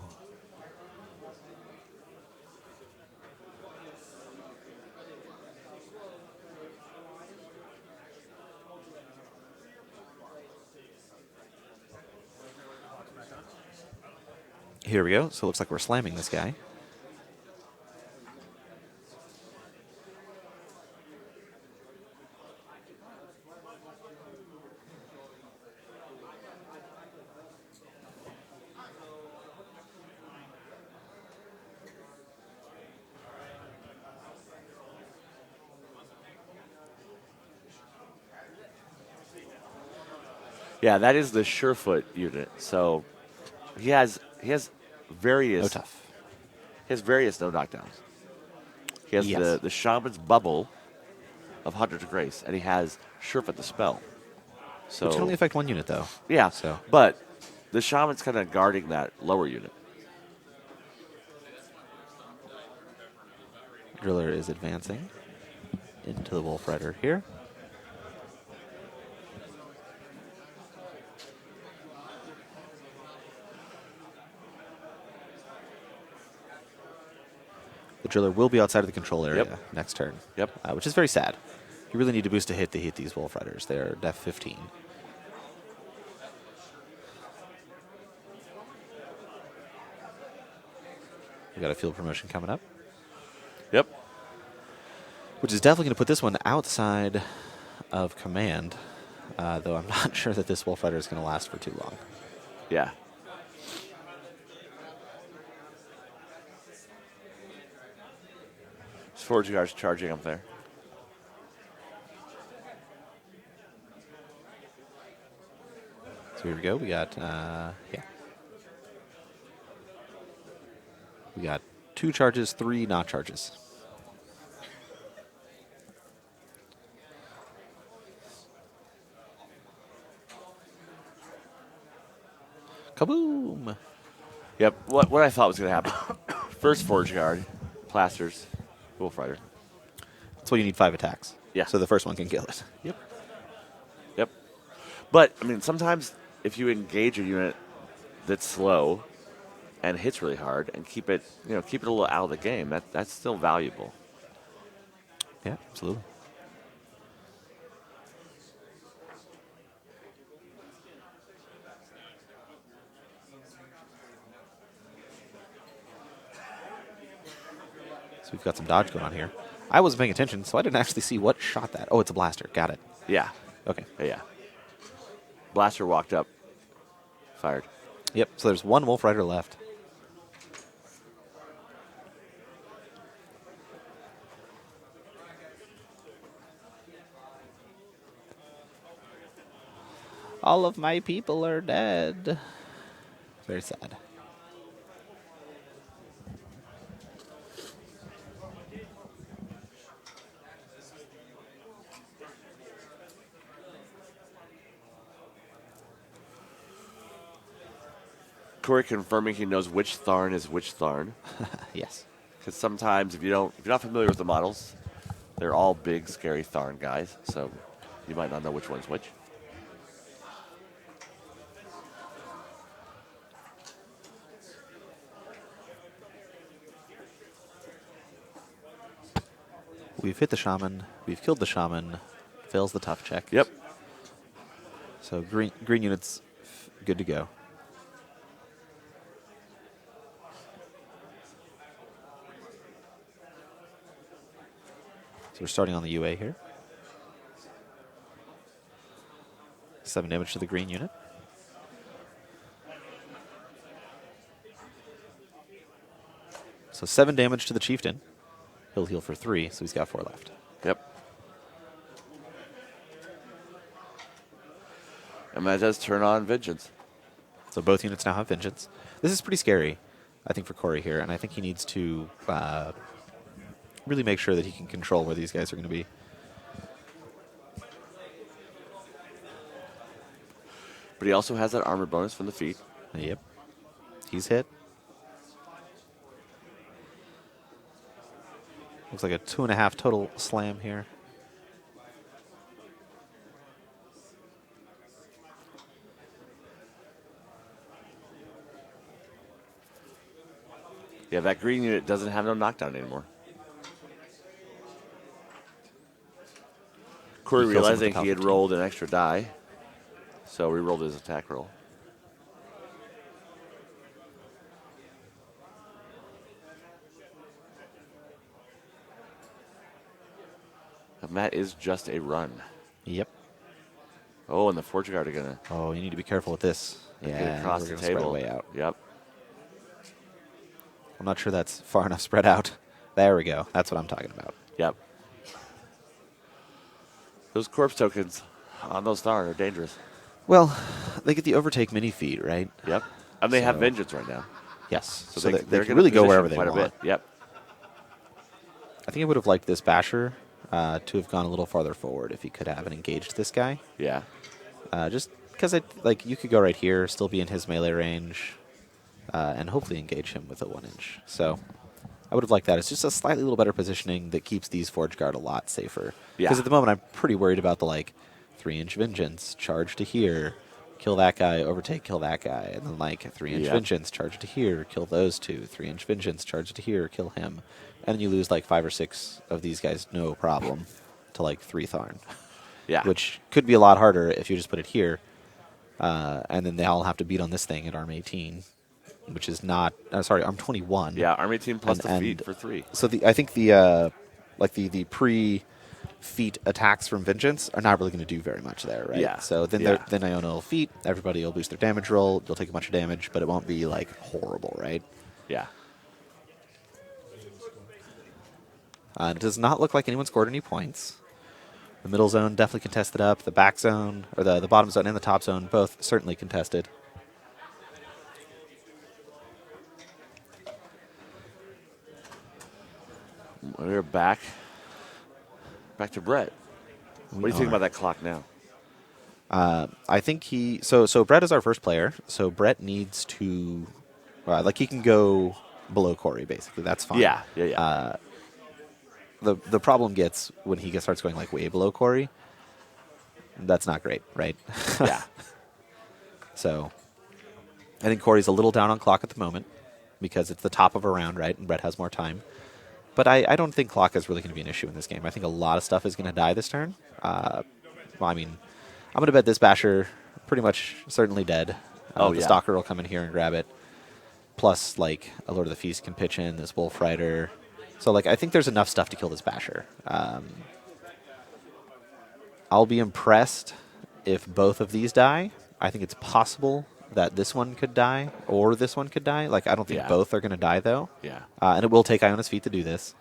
Here we go. So it looks like we're slamming this guy. Yeah, that is the Surefoot unit. So he has various No tough. He has various no knockdowns. He has Yes. the Shaman's Bubble of Hunter to Grace, and he has Surefoot the spell. So Which can only affect one unit, though. yeah, So but the Shaman's kind of guarding that lower unit. Driller is advancing into the Wolf Rider here. The Driller will be outside of the control area next turn. Yep. Which is very sad. You really need to boost a hit to hit these Wolf Riders. They're def 15. We got a field promotion coming up. Yep. Which is definitely going to put this one outside of command, though I'm not sure that this Wolf Rider is going to last for too long. Yeah. Forge guards charging up there. So here we go. We got, We got 2 charges, 3 not charges. Kaboom! Yep. What I thought was going to happen. First Forge Guard, Plasters, Wolf Rider. That's why you need 5 attacks. Yeah. So the first one can kill it. Yep. Yep. But, I mean, sometimes if you engage a unit that's slow and hits really hard and keep it a little out of the game, that's still valuable. Yeah, absolutely. So we've got some dodge going on here. I wasn't paying attention, so I didn't actually see what shot that. Oh, it's a blaster. Got it. Yeah. Okay. Yeah. Blaster walked up, fired. Yep, so there's 1 Wolf Rider left. All of my people are dead. Very sad. Corey confirming he knows which Tharn is which Tharn. Yes. Because sometimes if you're not familiar with the models, they're all big, scary Tharn guys. So you might not know which one's which. We've hit the Shaman. We've killed the Shaman. Fails the tough check. Yep. So green units good to go. So we're starting on the UA here. 7 damage to the green unit. So 7 damage to the Chieftain. He'll heal for 3, so he's got 4 left. Yep. And that does turn on Vengeance. So both units now have Vengeance. This is pretty scary, I think, for Corey here, and I think he needs to really make sure that he can control where these guys are going to be. But he also has that armor bonus from the feet. Yep. He's hit. Looks like a 2.5 total slam here. Yeah, that green unit doesn't have no knockdown anymore. Corey He kills him with realizing the he had Palpatine. rolled an extra die, so he rolled his attack roll. And that is just a run. Yep. Oh, and the Forge Guard are going to Oh, you need to be careful with this. get Yeah, across we're the gonna spread table. way out. Yep. I'm not sure that's far enough spread out. There we go. That's what I'm talking about. Yep. Those corpse tokens on those Tharn are dangerous. Well, they get the overtake mini feed, right? Yep. And they have So- Vengeance right now. Yes. So they're they can gonna really go position wherever they quite want. a bit. Yep. I think I would have liked this Basher to have gone a little farther forward if he could have and engaged this guy. Yeah. Just because you could go right here, still be in his melee range, and hopefully engage him with a 1-inch. So I would have liked that. It's just a slightly little better positioning that keeps these Forge Guard a lot safer. Yeah. Because at the moment, I'm pretty worried about the, like, 3-inch Vengeance, charge to here, kill that guy, overtake, kill that guy. And then, like, 3-inch Vengeance, charge to here, kill those two. 3-inch Vengeance, charge to here, kill him. And then you lose, like, 5 or 6 of these guys, no problem, to, like, 3 Tharn. Yeah. Which could be a lot harder if you just put it here. And then they all have to beat on this thing at Arm 18, which is not... sorry, Arm 21. Yeah, Arm 18 plus the feet for 3. So I think the pre-feat attacks from Vengeance are not really going to do very much there, right? Yeah. So then Iona will feat, everybody will boost their damage roll, you'll take a bunch of damage, but it won't be, like, horrible, right? Yeah. It does not look like anyone scored any points. The middle zone definitely contested up. The back zone, or the bottom zone and the top zone, both certainly contested. We're back to Brett. What do you think about that clock now? I think so Brett is our first player, so Brett needs to, he can go below Corey, basically. That's fine. Yeah. The problem gets when he starts going, like, way below Corey. That's not great, right? Yeah. So I think Corey's a little down on clock at the moment because it's the top of a round, right? And Brett has more time. But I don't think clock is really going to be an issue in this game. I think a lot of stuff is going to die this turn. I'm going to bet this Basher pretty much certainly dead. The Stalker will come in here and grab it. Plus, like, a Lord of the Feast can pitch in, this Wolf Rider. So, like, I think there's enough stuff to kill this Basher. I'll be impressed if both of these die. I think it's possible that this one could die or this one could die. Like, I don't think both are going to die, though. Yeah. And it will take Iona's feet to do this.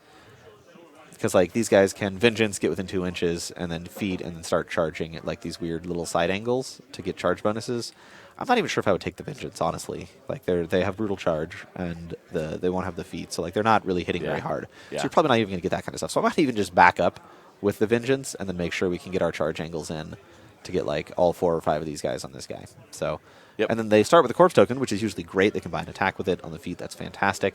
Because, like, these guys can Vengeance, get within 2 inches, and then feed, and then start charging at, like, these weird little side angles to get charge bonuses. I'm not even sure if I would take the Vengeance, honestly. Like, they have brutal charge, and they won't have the feet. So, like, they're not really hitting very hard. Yeah. So you're probably not even going to get that kind of stuff. So I might even just back up with the Vengeance and then make sure we can get our charge angles in to get, like, all 4 or 5 of these guys on this guy. So... Yep. And then they start with the Corpse Token, which is usually great. They combine attack with it on the feet. That's fantastic.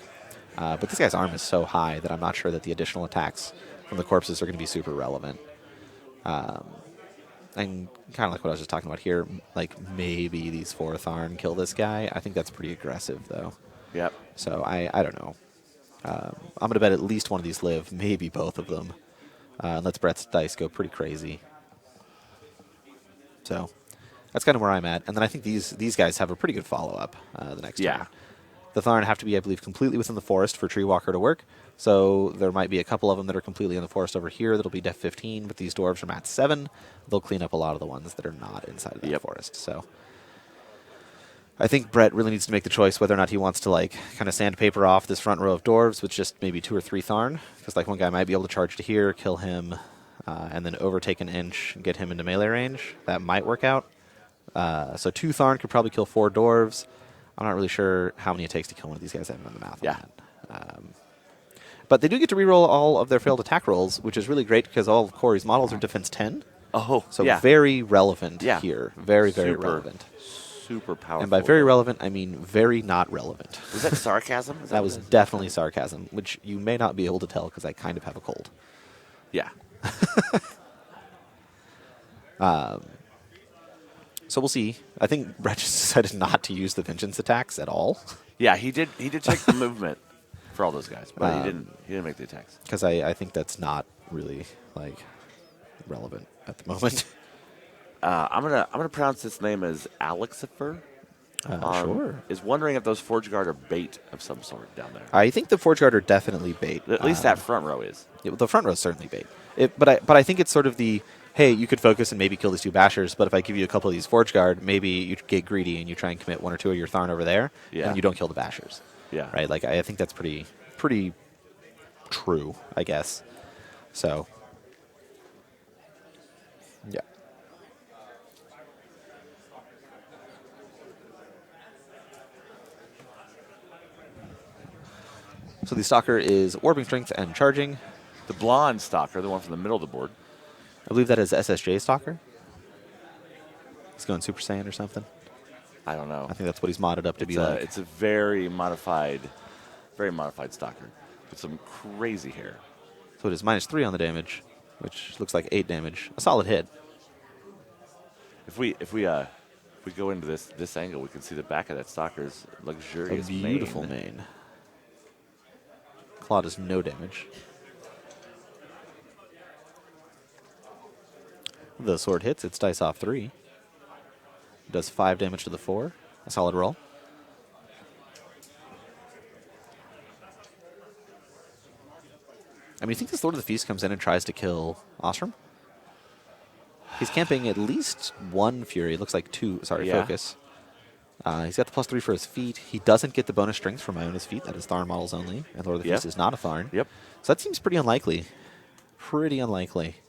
But this guy's arm is so high that I'm not sure that the additional attacks from the corpses are going to be super relevant. And kind of like what I was just talking about here, like maybe these 4 Tharn kill this guy. I think that's pretty aggressive, though. Yep. So I don't know. I'm going to bet at least one of these live, maybe both of them. And lets Brett's dice go pretty crazy. So... that's kind of where I'm at. And then I think these guys have a pretty good follow-up the next turn. The Tharn have to be, I believe, completely within the forest for Tree Walker to work. So there might be a couple of them that are completely in the forest over here that'll be def 15, but these dwarves are mat 7. They'll clean up a lot of the ones that are not inside of that forest. So I think Brett really needs to make the choice whether or not he wants to, like, kind of sandpaper off this front row of dwarves with just maybe 2 or 3 Tharn. Because, like, one guy might be able to charge to here, kill him, and then overtake an inch and get him into melee range. That might work out. So 2 Tharn could probably kill 4 dwarves. I'm not really sure how many it takes to kill one of these guys. I haven't done the math on that. But they do get to reroll all of their failed attack rolls, which is really great because all of Corey's models are defense 10. Oh, so very relevant here. Very, very super relevant. Super powerful. And by very relevant, I mean very not relevant. Was that sarcasm? That was definitely sarcasm, which you may not be able to tell because I kind of have a cold. Yeah. So we'll see. I think Brett just decided not to use the Vengeance attacks at all. Yeah, he did take the movement for all those guys, but he didn't make the attacks. Because I think that's not really, like, relevant at the moment. I'm gonna pronounce this name as Alexifer. Sure. Is wondering if those Forge Guard are bait of some sort down there. I think the Forge Guard are definitely bait. At least that front row is. Yeah, the front row is certainly bait. But I think it's sort of the, hey, you could focus and maybe kill these 2 Bashers, but if I give you a couple of these Forge Guard, maybe you get greedy and you try and commit 1 or 2 of your Tharn over there, and you don't kill the Bashers. Yeah. Right? Like, I think that's pretty true, I guess. So, yeah. So the Stalker is Warping Strength and Charging. The blonde Stalker, the one from the middle of the board. I believe that is SSJ Stalker. He's going Super Saiyan or something. I don't know. I think that's what he's modded up to be like. It's a very modified Stalker. with some crazy hair. So it is -3 on the damage, which looks like 8 damage. A solid hit. If we go into this angle, we can see the back of that stalker's A luxurious beautiful mane. mane. Claw does no damage. The sword hits. It's dice off 3. Does 5 damage to the 4. A solid roll. I mean, you think this Lord of the Feast comes in and tries to kill Ostrom? He's camping at least 1 Fury. It looks like 2. Sorry, Yeah. Focus. He's got the +3 for his feet. He doesn't get the bonus strength from Iona's feet. That is Tharn models only. And Lord of the Yep. Feast is not a Tharn. Yep. So that seems pretty unlikely. Pretty unlikely.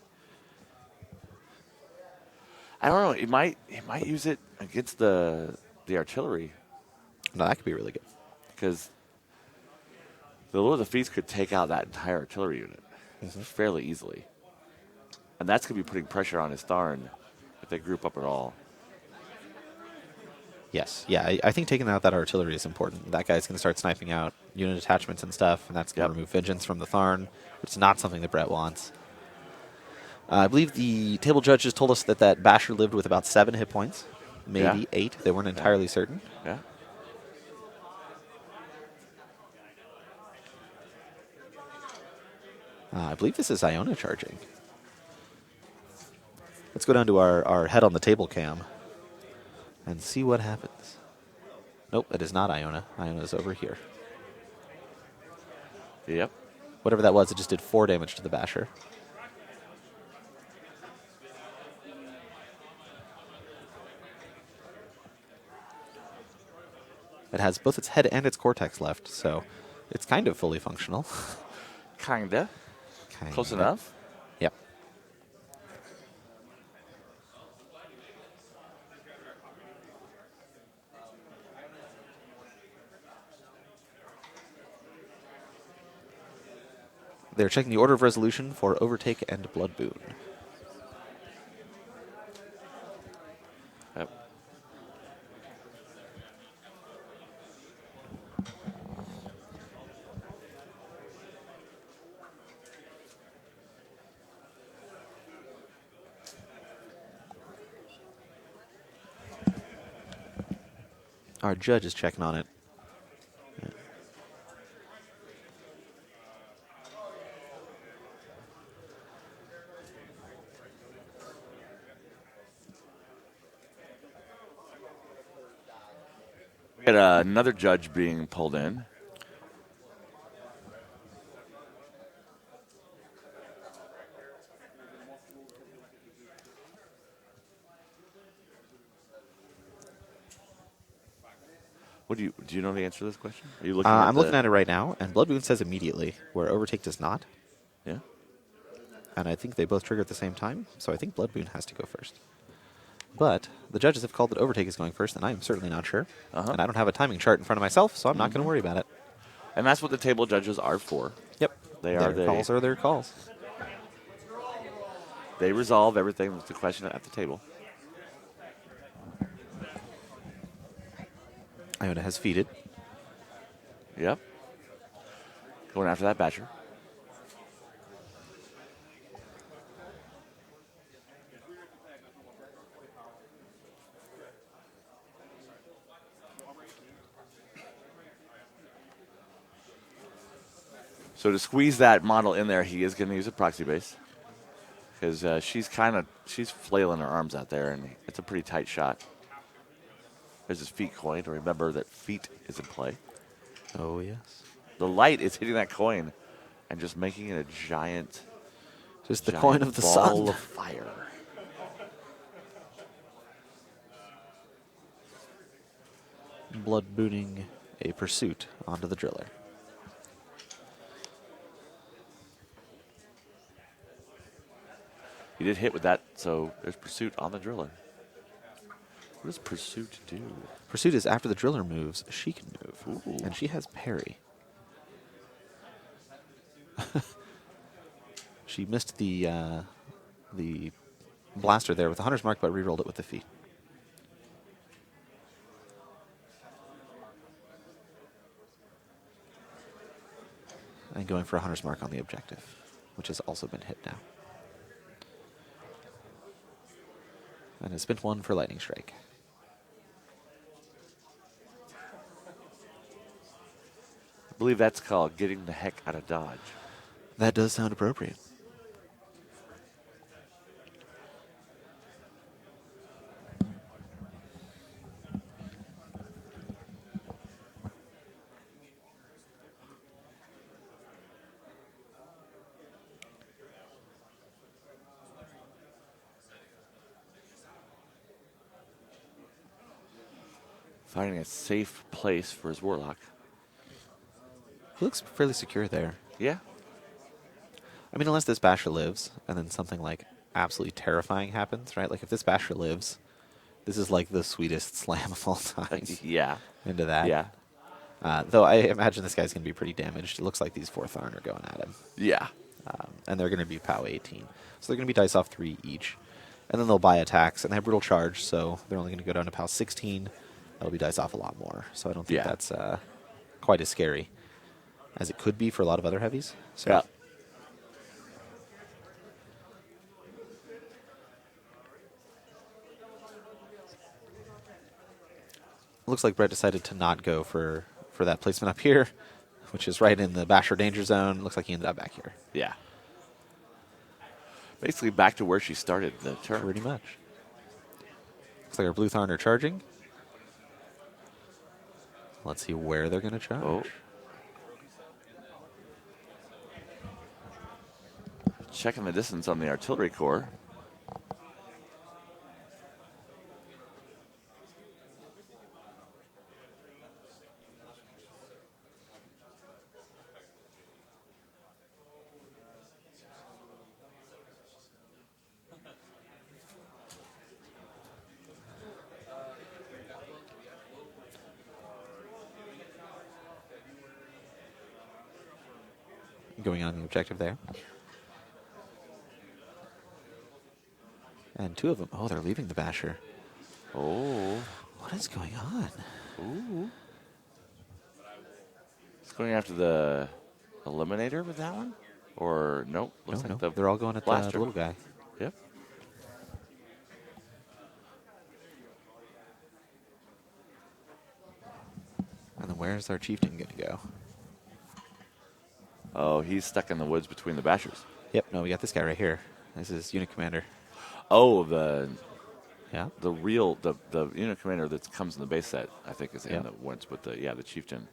I don't know. He might use it against the artillery No, that could be really good. because the Lord of the Feast could take out that entire artillery unit fairly easily, and that's gonna be putting pressure on his Tharn if they group up at all. Yes. Yeah, I think taking out that artillery is important. That guy's going to start sniping out unit attachments and stuff, and that's going to Yep. remove Vengeance from the Tharn, which is not something that Brett wants. I believe the table judges told us that that Basher lived with about 7 hit points, maybe Yeah. 8. They weren't entirely certain. Yeah. I believe this is Iona charging. Let's go down to our head on the table cam and see what happens. Nope, it is not Iona. Iona's over here. Yep. Whatever that was, it just did 4 damage to the Basher. It has both its head and its cortex left, so it's kind of fully functional. Kinda. Kinda. Close enough. Yep. They're checking the order of resolution for Overtake and Blood Boon. Yep. Our judge is checking on it. We got another judge being pulled in. Do you know the answer to this question? Are you looking? I'm looking at it right now, and Blood Boon says immediately, where Overtake does not. Yeah. And I think they both trigger at the same time, so I think Blood Boon has to go first. But the judges have called that Overtake is going first, and I am certainly not sure. And I don't have a timing chart in front of myself, so I'm not going to worry about it. And that's what the table judges are for. Yep. They are Their calls are their calls. They resolve everything with the question at the table. Iona has feeded. Yep. Going after that Basher. So to squeeze that model in there, he is going to use a proxy base because she's flailing her arms out there, and it's a pretty tight shot. There's his feet coin to remember that feet is in play. Oh, yes. The light is hitting that coin and just making it a giant, Just the giant coin of the ball sun. of fire. Blood Booning a pursuit onto the driller. He did hit with that, so there's pursuit on the driller. What does pursuit do? Pursuit is after the driller moves, she can move. Ooh. And she has parry. She missed the blaster there with the hunter's mark, but rerolled it with the feet. And going for a hunter's mark on the objective, which has also been hit now. And it's been 1 for lightning strike. I believe that's called getting the heck out of Dodge. That does sound appropriate. Finding a safe place for his Warlock. He looks fairly secure there. Yeah. I mean, unless this Basher lives, and then something like absolutely terrifying happens, right? Like if this Basher lives, this is like the sweetest slam of all time. Yeah. Into that. Yeah. Though I imagine this guy's going to be pretty damaged. It looks like these 4th Tharn are going at him. Yeah. And they're going to be POW 18. So they're going to be dice off 3 each. And then they'll buy attacks, and they have brutal charge, so they're only going to go down to POW 16. That'll be dice off a lot more. So I don't think that's quite as scary as it could be for a lot of other heavies. So. Yeah. Looks like Brett decided to not go for that placement up here, which is right in the Basher danger zone. Looks like he ended up back here. Yeah. Basically back to where she started the turn. Pretty much. Looks like our Blue Tharn are charging. Let's see where they're going to charge. Oh. Checking the distance on the artillery core. Going on the objective there. And 2 of them. Oh, they're leaving the Basher. Oh. What is going on? Ooh. It's going after the Eliminator with that one? Or nope. Looks No, like no. They're all going at the blaster. little guy. Yep. And then where's our chieftain going to go? Oh, he's stuck in the woods between the Bashers. Yep, no, we got this guy right here. This is unit commander. Oh, the Yeah. the unit commander that comes in the base set, I think, is Yeah. in the ones with the chieftain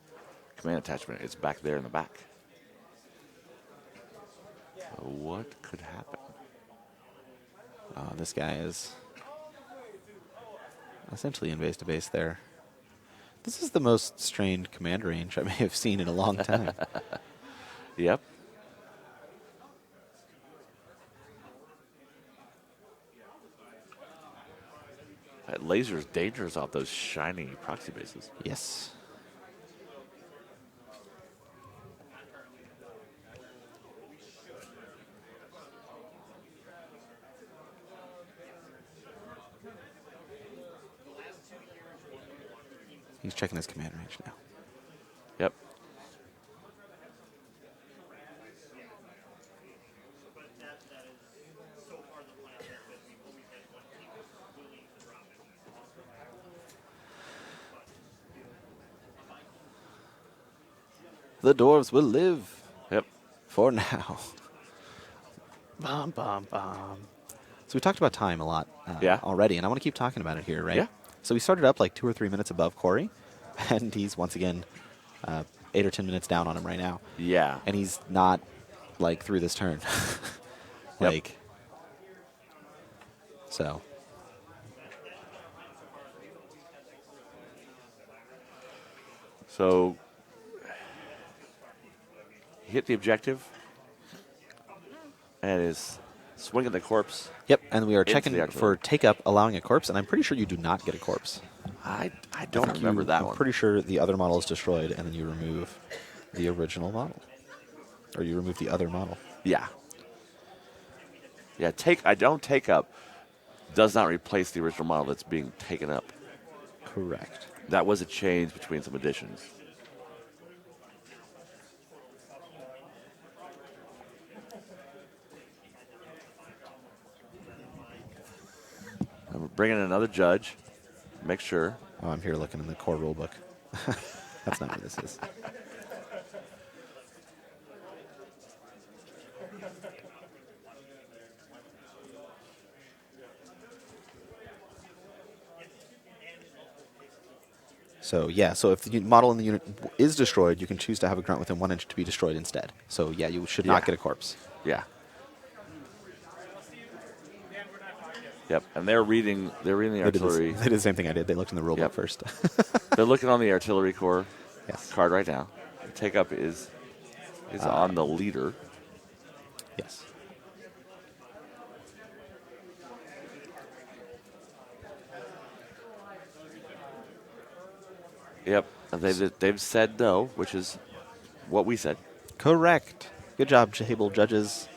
command attachment. It's back there in the back. What could happen? This guy is essentially in base to base there. This is the most strained command range I may have seen in a long time. Yep. That laser's dangerous off those shiny proxy bases. Yes. He's checking his command range now. Yep. The dwarves will live Yep. for now. Bum, bum, bum. So we talked about time a lot already, and I want to keep talking about it here, right? Yeah. So we started up like 2 or 3 minutes above Corey, and he's once again 8 or 10 minutes down on him right now. Yeah. And he's not like through this turn. Yep. Like, so. So he hit the objective and is swinging the corpse. Yep, and we are Into checking the for artillery. take-up allowing a corpse, and I'm pretty sure you do not get a corpse. I don't remember that I'm one. pretty sure the other model is destroyed, and then you remove the original model. Or you remove the other model. Yeah. Yeah, I don't take up does not replace the original model that's being taken up. Correct. That was a change between some editions. bring in another judge. Make sure. Oh, I'm here looking in the core rulebook. That's not what this is. So yeah, so if the model in the unit is destroyed, you can choose to have a grunt within 1 inch to be destroyed instead. So yeah, you should not Yeah. get a corpse. Yeah. Yep. And they're reading the artillery. They did the same thing I did. They looked in the rulebook Yep. first. They're looking on the artillery core Yes. card right now. The take up is on the leader. Yes. Yep. And they've said no, which is what we said. Correct. Good job, table judges.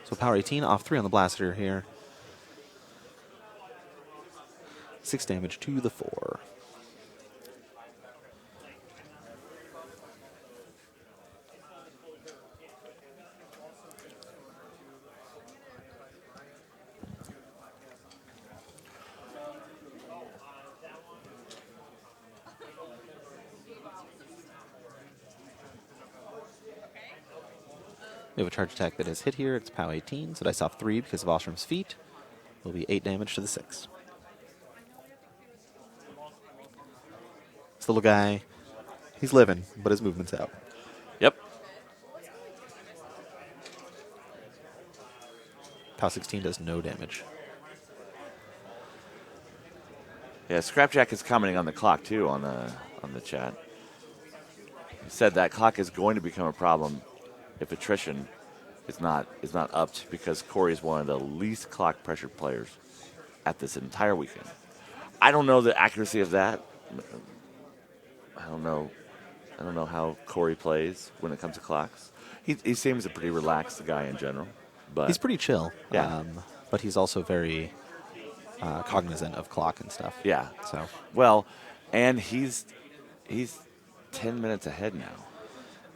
So power 18, off 3 on the blaster here. 6 damage to the 4. We have a charge attack that is hit here. It's POW 18, so dice off 3 because of Ostrom's feet. Will be 8 damage to the 6. This little guy, he's living, but his movement's out. Yep. POW 16 does no damage. Yeah, Scrapjack is commenting on the clock too on the chat. He said that clock is going to become a problem if attrition is not upped because Corey is one of the least clock pressured players at this entire weekend. I don't know the accuracy of that. I don't know how Corey plays when it comes to clocks. He seems a pretty relaxed guy in general, but He's pretty chill, Yeah. but he's also very cognizant of clock and stuff. yeah. So Well, and he's 10 minutes ahead now.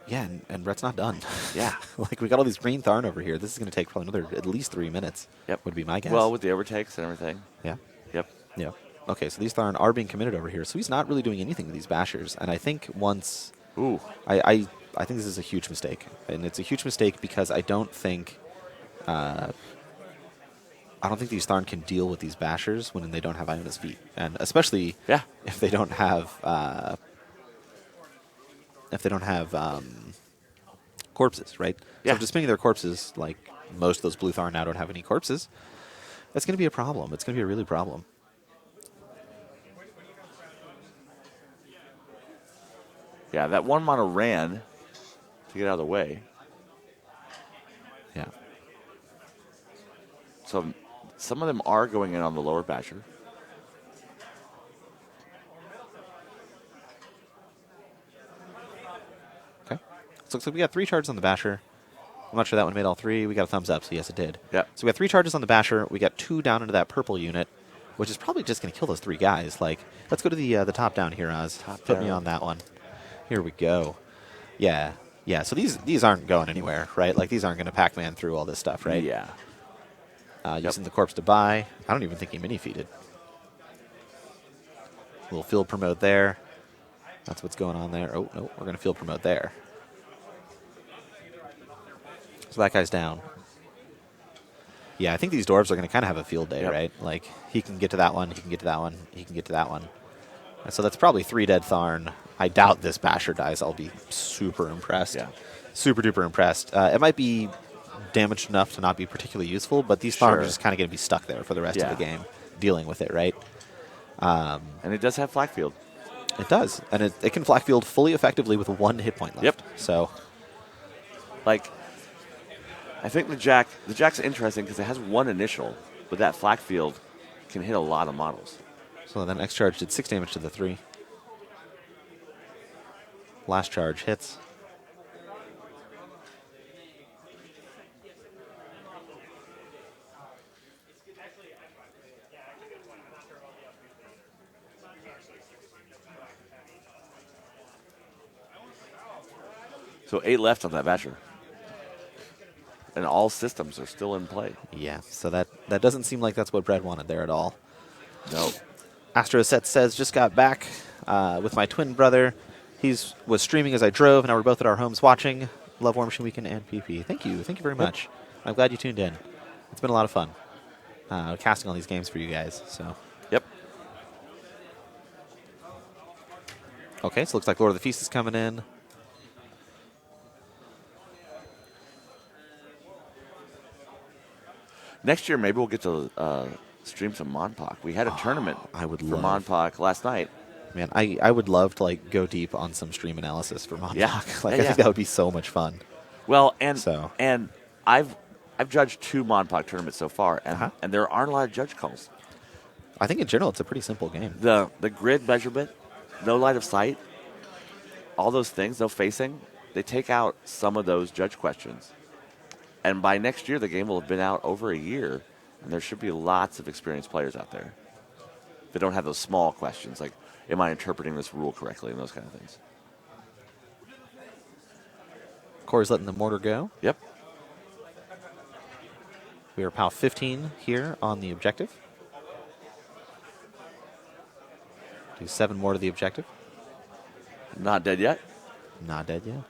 yeah, and Rhett's not done. Yeah. Like we got all these green Tharn over here. This is going to take probably another at least 3 minutes. Yep. Would be my guess. Well, with the overtakes and everything. yeah. Yep. Yeah. Okay, so these Tharn are being committed over here. So he's not really doing anything with these bashers. And I think once Ooh. I think this is a huge mistake. And it's a huge mistake because I don't think these Tharn can deal with these bashers when they don't have Iona's feet. And especially Yeah. if they don't have corpses, right? Yeah. So if dispinning their corpses, like most of those blue Tharn now don't have any corpses, that's going to be a problem. It's going to be a really problem. Yeah, that one mono ran to get out of the way. Yeah. So some of them are going in on the lower basher. Okay. So looks like we got 3 charges on the basher. I'm not sure that one made all 3. We got a thumbs up, so yes, it did. Yep. So we got 3 charges on the basher. We got 2 down into that purple unit, which is probably just going to kill those 3 guys. Like, let's go to the top down here, Oz. Put me down. on that one. Here we go. Yeah. Yeah, so these aren't going anywhere, right? Like, these aren't going to Pac-Man through all this stuff, right? Yeah. Using the corpse to buy. I don't even think he mini-feeded. Little field promote there. That's what's going on there. Oh, no, we're going to field promote there. So that guy's down. Yeah, I think these dwarves are going to kind of have a field day, Yep. right? Like, he can get to that one, he can get to that one, he can get to that one. And so that's probably 3 dead Tharn. I doubt this basher dies. I'll be super impressed. Yeah. Super duper impressed. It might be damaged enough to not be particularly useful, but these Tharn Sure. are just kind of going to be stuck there for the rest of Yeah. the game, dealing with it, right? And it does have flak field. It does. And it can flak field fully effectively with 1 hit point left. Yep. So, Like, I think the Jack's interesting because it has 1 initial, but that flak field can hit a lot of models. so that next charge did 6 damage to the 3. Last charge hits. So 8 left on that Basher. And all systems are still in play. Yeah, so that doesn't seem like that's what Brad wanted there at all. No. Astroset says, just got back with my twin brother. Was streaming as I drove, and now we're both at our homes watching. Love War Machine Weekend and PP. Thank you very much. I'm glad you tuned in. It's been a lot of fun casting all these games for you guys. So. Yep. Okay, so it looks like Lord of the Feast is coming in. Next year, maybe we'll get to stream some Monpok. We had a tournament I would for love. Monpok last night. Man, I would love to like go deep on some stream analysis for Monpok. Yeah. I Yeah. think that would be so much fun. Well, and I've judged 2 Monpok tournaments so far, and there aren't a lot of judge calls. I think in general it's a pretty simple game. The grid measurement, no line of sight, all those things, no facing, they take out some of those judge questions. And by next year, the game will have been out over a year, and there should be lots of experienced players out there. They don't have those small questions like, am I interpreting this rule correctly, and those kind of things. Corey's letting the mortar go. Yep. We are POW 15 here on the objective. Do 7 more to the objective. Not dead yet. Not dead yet.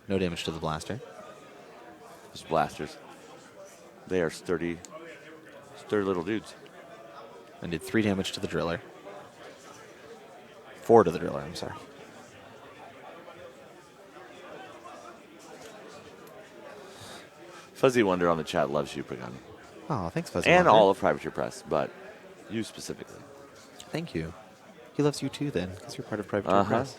No damage to the blaster. Those blasters. They are sturdy little dudes. And did 3 damage to the driller. 4 to the driller, I'm sorry. Fuzzy Wonder on the chat loves you, Pagan. Oh, thanks, Fuzzy And Wonder. all of Privateer Press, but you specifically. Thank you. He loves you too, then, because you're part of Privateer Press.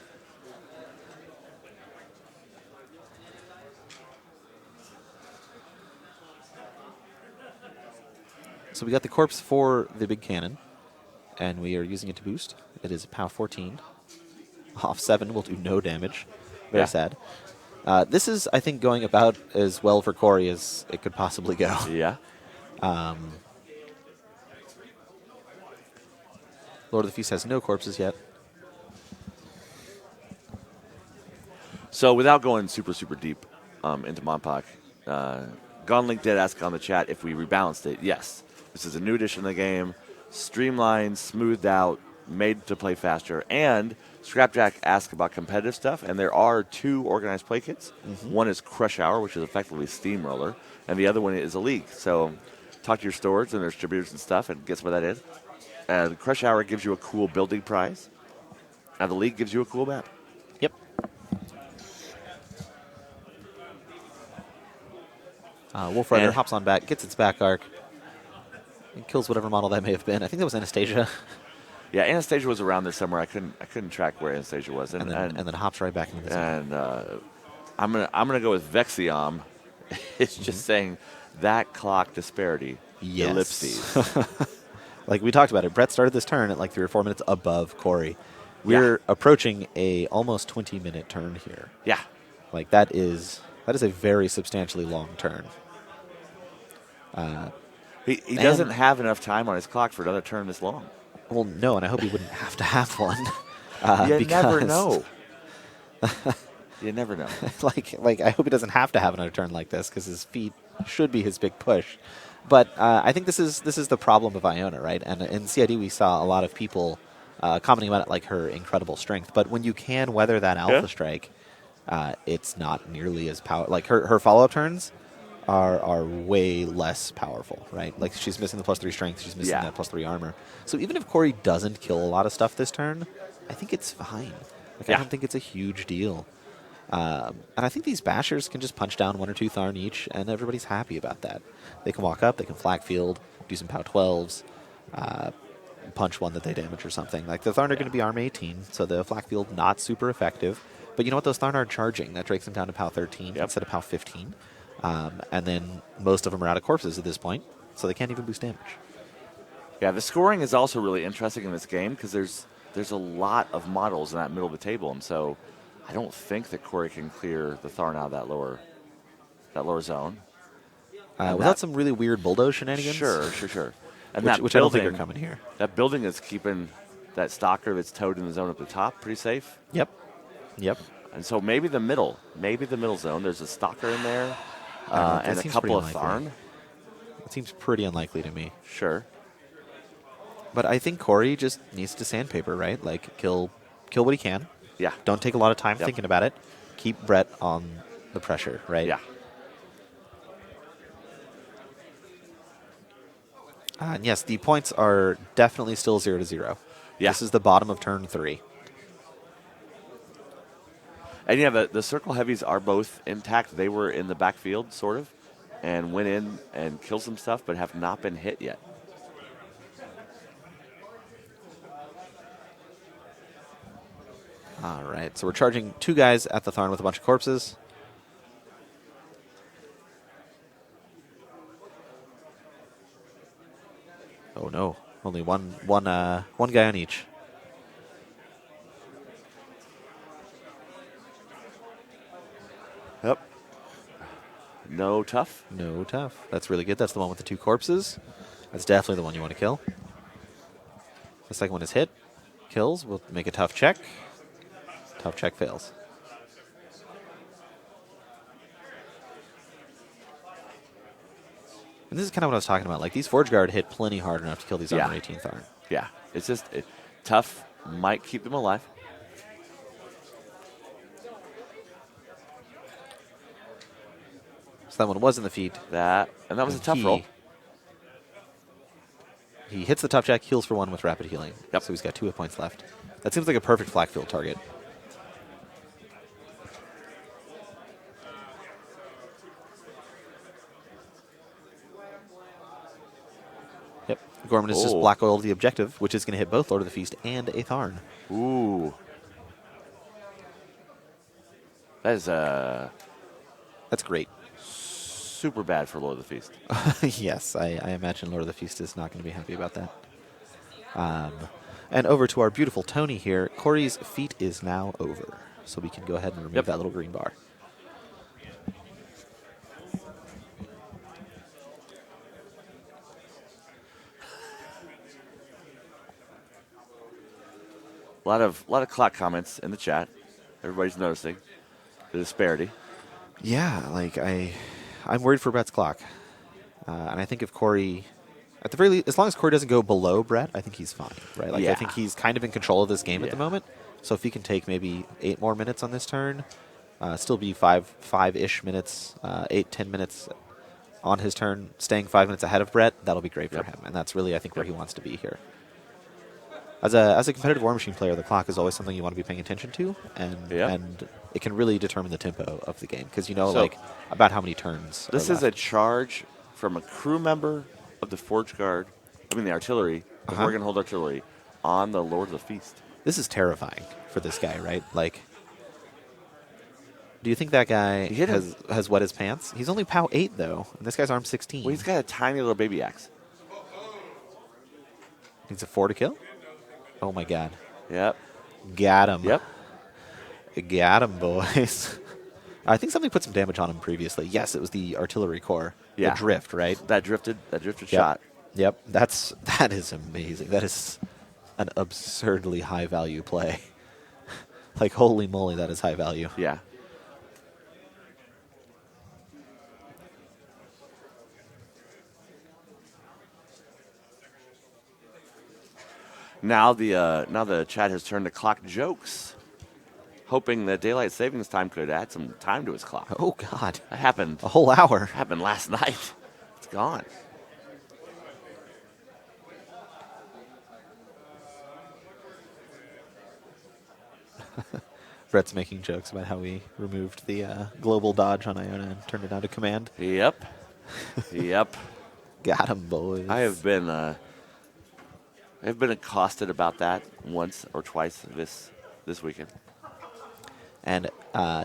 So we got the corpse for the big cannon, and we are using it to boost. It is a POW 14. Off 7 will do no damage. Very sad. This is, I think, going about as well for Corey as it could possibly go. Yeah. Lord of the Feast has no corpses yet. So without going super deep into Monpok, Gonlink did ask on the chat if we rebalanced it. Yes. This is a new edition of the game, streamlined, smoothed out, made to play faster. And Scrapjack asked about competitive stuff, and there are 2 organized play kits. One is Crush Hour, which is effectively Steamroller, and the other one is a League. So talk to your stores and their distributors and stuff, and guess what that is. The Crush Hour gives you a cool building prize, and the League gives you a cool map. Yep. Wolf Rider hops on back, gets its back arc, and kills whatever model that may have been. I think that was Anastasia. Yeah, Anastasia was around there somewhere. I couldn't track where Anastasia was, and then hops right back into this. And I'm gonna go with Vexiom. It's just saying that clock disparity. Yes. Ellipses. Like we talked about it, Brett started this turn at like 3 or 4 minutes above Corey. We're approaching a almost 20-minute turn here. Yeah. Like that is a very substantially long turn. He doesn't have enough time on his clock for another turn this long. Well, no, and I hope he wouldn't have to have one. You never know. You never know. like I hope he doesn't have to have another turn like this because his feet should be his big push. But I think this is the problem of Iona, right? And in CID we saw a lot of people commenting about it, like her incredible strength. But when you can weather that alpha strike, it's not nearly as powerful. Like her follow-up turns are way less powerful, right? Like she's missing the +3 strength, she's missing that +3 armor. So even if Corey doesn't kill a lot of stuff this turn, I think it's fine. Like I don't think it's a huge deal. And I think these bashers can just punch down 1 or 2 Tharn each, and everybody's happy about that. They can walk up, they can flak field, do some POW 12s, punch one that they damage or something. Like the Tharn are going to be arm 18, so the flak field not super effective. But you know what? Those Tharn are charging. That drakes them down to POW 13 instead of POW 15. And then most of them are out of corpses at this point, so they can't even boost damage. Yeah, the scoring is also really interesting in this game because there's a lot of models in that middle of the table, and so I don't think that Corey can clear the Tharn out of that lower zone. Without some really weird bulldoze shenanigans? Sure. And which I don't think are coming here. That building is keeping that stalker that's towed in the zone up the top pretty safe. Yep. Yep. And so maybe the middle zone. There's a Stalker in there, That and a seems couple pretty of unlikely. Tharn. It seems pretty unlikely to me. Sure. But I think Corey just needs to sandpaper, right? Like, kill what he can. Yeah. Don't take a lot of time Yep. thinking about it. Keep Brett on the pressure, right? Yeah. And yes, the points are definitely still 0-0. Yeah. This is the bottom of turn 3. And yeah, the circle heavies are both intact. They were in the backfield, sort of, and went in and killed some stuff, but have not been hit yet. All right, so we're charging 2 guys at the Tharn with a bunch of corpses. Oh no, only one guy on each. Yep. No tough. No tough. That's really good. That's the one with the 2 corpses. That's definitely the one you want to kill. The second one is hit. Kills. We'll make a tough check. Tough check fails. And this is kind of what I was talking about. Like, these Forge Guard hit plenty hard enough to kill these Yeah. Armor 18 Tharn. Yeah. It's just tough might keep them alive. So that one was in the feet. And that was a tough roll. He hits the tough check, heals for 1 with rapid healing. Yep. So he's got 2 hit points left. That seems like a perfect flak field target. Yep. Gorman has just Oh. black oiled the objective, which is going to hit both Lord of the Feast and a Tharn. Ooh. That is That's great. super bad for Lord of the Feast. Yes, I imagine Lord of the Feast is not going to be happy about that. And over to our beautiful Tony here. Corey's feat is now over, so we can go ahead and remove Yep. that little green bar. A lot of clock comments in the chat. Everybody's noticing the disparity. Yeah, like I'm worried for Brett's clock, and I think if Corey, at the very least, as long as Corey doesn't go below Brett, I think he's fine, right? Like Yeah. I think he's kind of in control of this game at the Yeah. moment. So if he can take maybe 8 more minutes on this turn, still be five-ish minutes, 8-10 minutes on his turn, staying 5 minutes ahead of Brett, that'll be great for Yep. him, and that's really I think where he wants to be here. As a competitive War Machine player, the clock is always something you want to be paying attention to, and Yep. and it can really determine the tempo of the game because you know So- like about how many turns. This are is a left. charge from a crew member of the Forge Guard, the artillery, the Uh-huh. Morgan Hold artillery, on the Lord of the Feast. This is terrifying for this guy, right? Like, do you think that guy He hit him. has wet his pants? He's only POW 8 though, and this guy's arm 16. Well, he's got a tiny little baby axe. Needs a 4 to kill. Oh my god, Yep. got him. Yep. Got him, boys. I think somebody put some damage on him previously. Yes, it was the artillery core. Yeah. The drift, right? That drifted Yep. shot. Yep, that is amazing. That is an absurdly high value play. Like holy moly, that is high value. Yeah. Now the chat has turned to clock jokes, hoping that daylight savings time could add some time to his clock. Oh god, That happened a whole hour. happened last night. It's gone. Brett's making jokes about how we removed the global dodge on Iona and turned it down to command. Yep. Yep. Got him, boys. I've been accosted about that once or twice this weekend. And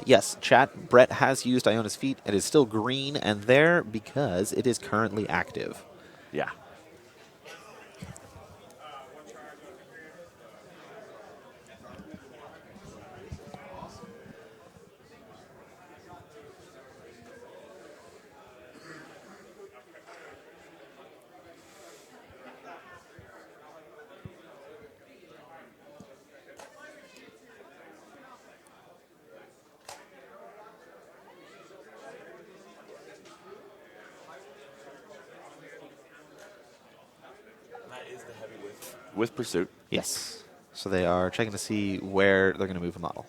yes, chat, Brett has used Iona's feat. It is still green and there because it is currently active. Yeah. With pursuit. Yes. So they are checking to see where they're going to move a model.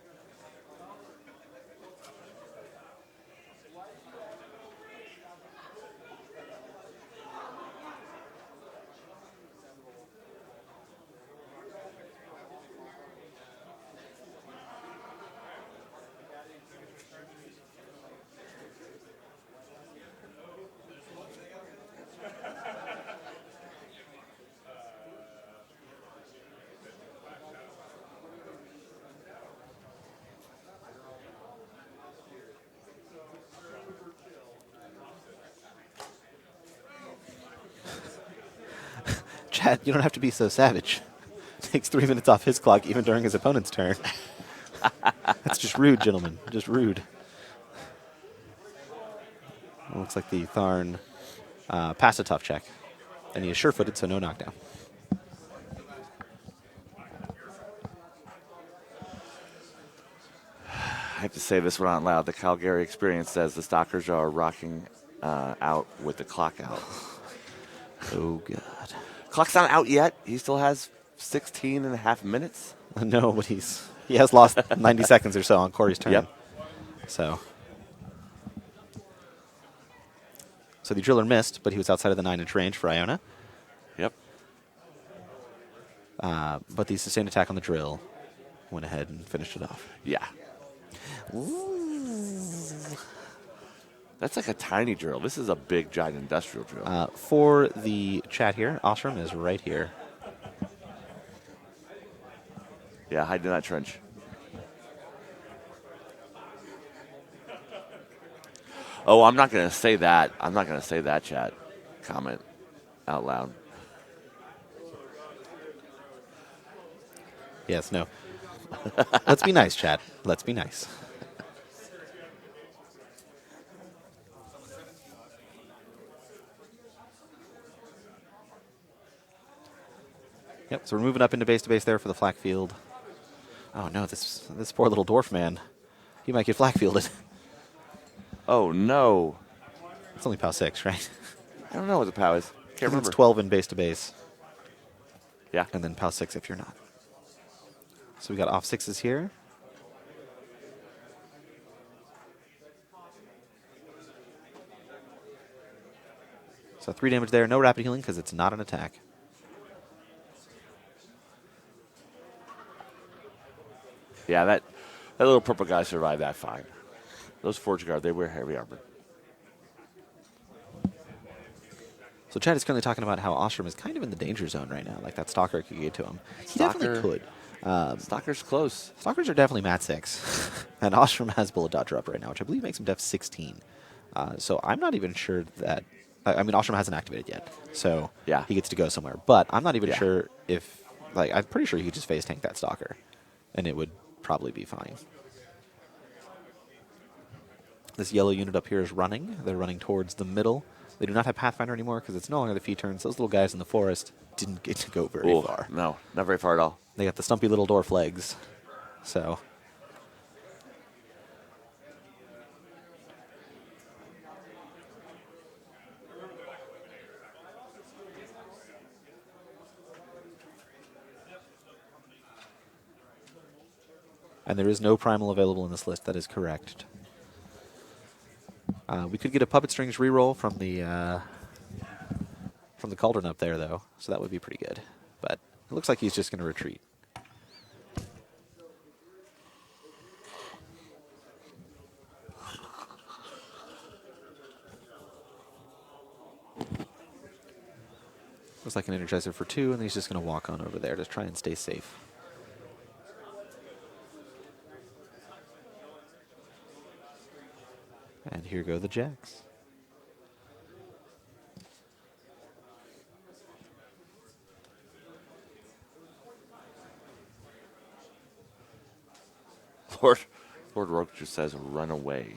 Chad, you don't have to be so savage. Takes 3 minutes off his clock even during his opponent's turn. That's just rude, gentlemen. Just rude. Well, looks like the Tharn passed a tough check. And he is sure-footed, so no knockdown. I have to say this one out loud. The Calgary experience says the Stalkers are rocking out with the clock out. Oh, God. Clock's not out yet. He still has 16 and a half minutes. No, but he has lost 90 seconds or so on Corey's turn. Yep. So the driller missed, but he was outside of the 9-inch range for Iona. Yep. But the sustained attack on the drill went ahead and finished it off. Yeah. Ooh. That's like a tiny drill. This is a big, giant industrial drill. For the chat here, Ostrom is right here. Yeah, hide in that trench. Oh, I'm not going to say that. I'm not going to say that, chat. Comment out loud. Yes, no. Let's be nice, chat. Let's be nice. Yep, so we're moving up into base to base there for the flak field. Oh no, this poor little dwarf man. He might get flak fielded. Oh, no. It's only POW 6, right? I don't know what the POW is. Can't remember. It's 12 in base to base. Yeah. And then POW 6 if you're not. So we got off 6s here. So 3 damage there. No rapid healing because it's not an attack. Yeah, that little purple guy survived that fine. Those Forge Guard, they wear heavy armor. So Chad is currently talking about how Ostrom is kind of in the danger zone right now. Like that Stalker could get to him. He definitely could. Stalker's close. Stalkers are definitely Mat 6. And Ostrom has Bullet Dodger up right now, which I believe makes him Def 16. So I'm not even sure that... I mean, Ostrom hasn't activated yet. So yeah, he gets to go somewhere. But I'm not even sure if... Like, I'm pretty sure he could just phase tank that Stalker. And it would probably be fine. This yellow unit up here is running. They're running towards the middle. They do not have Pathfinder anymore because it's no longer the fee turns. Those little guys in the forest didn't get to go very far. No, not very far at all. They got the stumpy little dwarf legs. So... And there is no primal available in this list. That is correct. We could get a Puppet Strings reroll from the Cauldron up there, though, so that would be pretty good. But it looks like he's just going to retreat. Looks like an Energizer for 2, and he's just going to walk on over there to try and stay safe. And here go the Jacks. Lord Rogue just says, run away.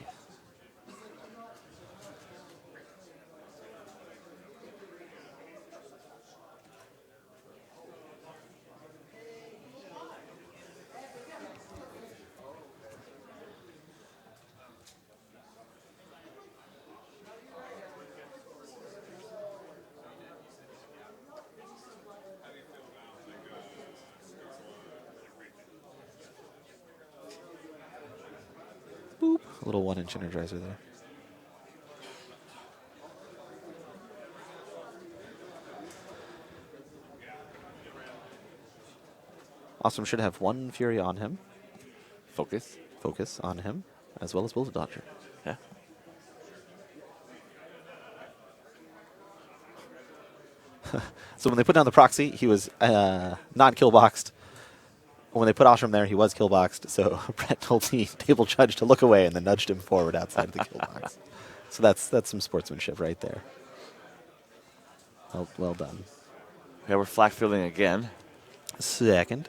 Little 1-inch Energizer there. Awesome should have 1 Fury on him. Focus. Focus on him, as well as Bullet Dodger. Yeah. So when they put down the proxy, he was not killboxed. When they put Ostrom there, he was killboxed. So Brett told the table judge to look away and then nudged him forward outside of the killbox. So that's some sportsmanship right there. Well done. Yeah, we're flak fielding again. Second.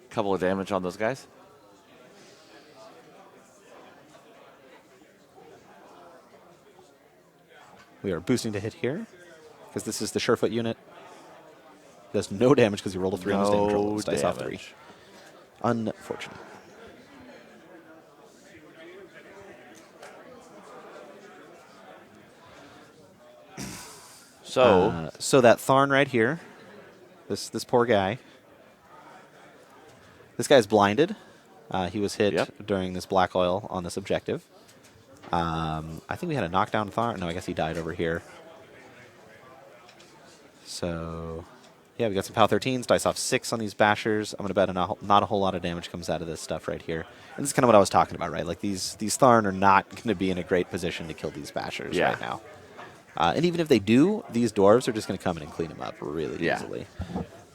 Couple of damage on those guys. We are boosting to hit here because this is the Surefoot unit. Does no damage because he rolled a 3 on his damage roll. Dice off 3. Unfortunate. So that Tharn right here, this poor guy. This guy's blinded. He was hit during this black oil on this objective. I think we had a knockdown Tharn. No, I guess he died over here. So, yeah, we got some POW 13s. Dice off 6 on these bashers. I'm going to bet not a whole lot of damage comes out of this stuff right here. And this is kind of what I was talking about, right? Like these Tharn are not going to be in a great position to kill these bashers right now. And even if they do, these dwarves are just going to come in and clean them up really easily.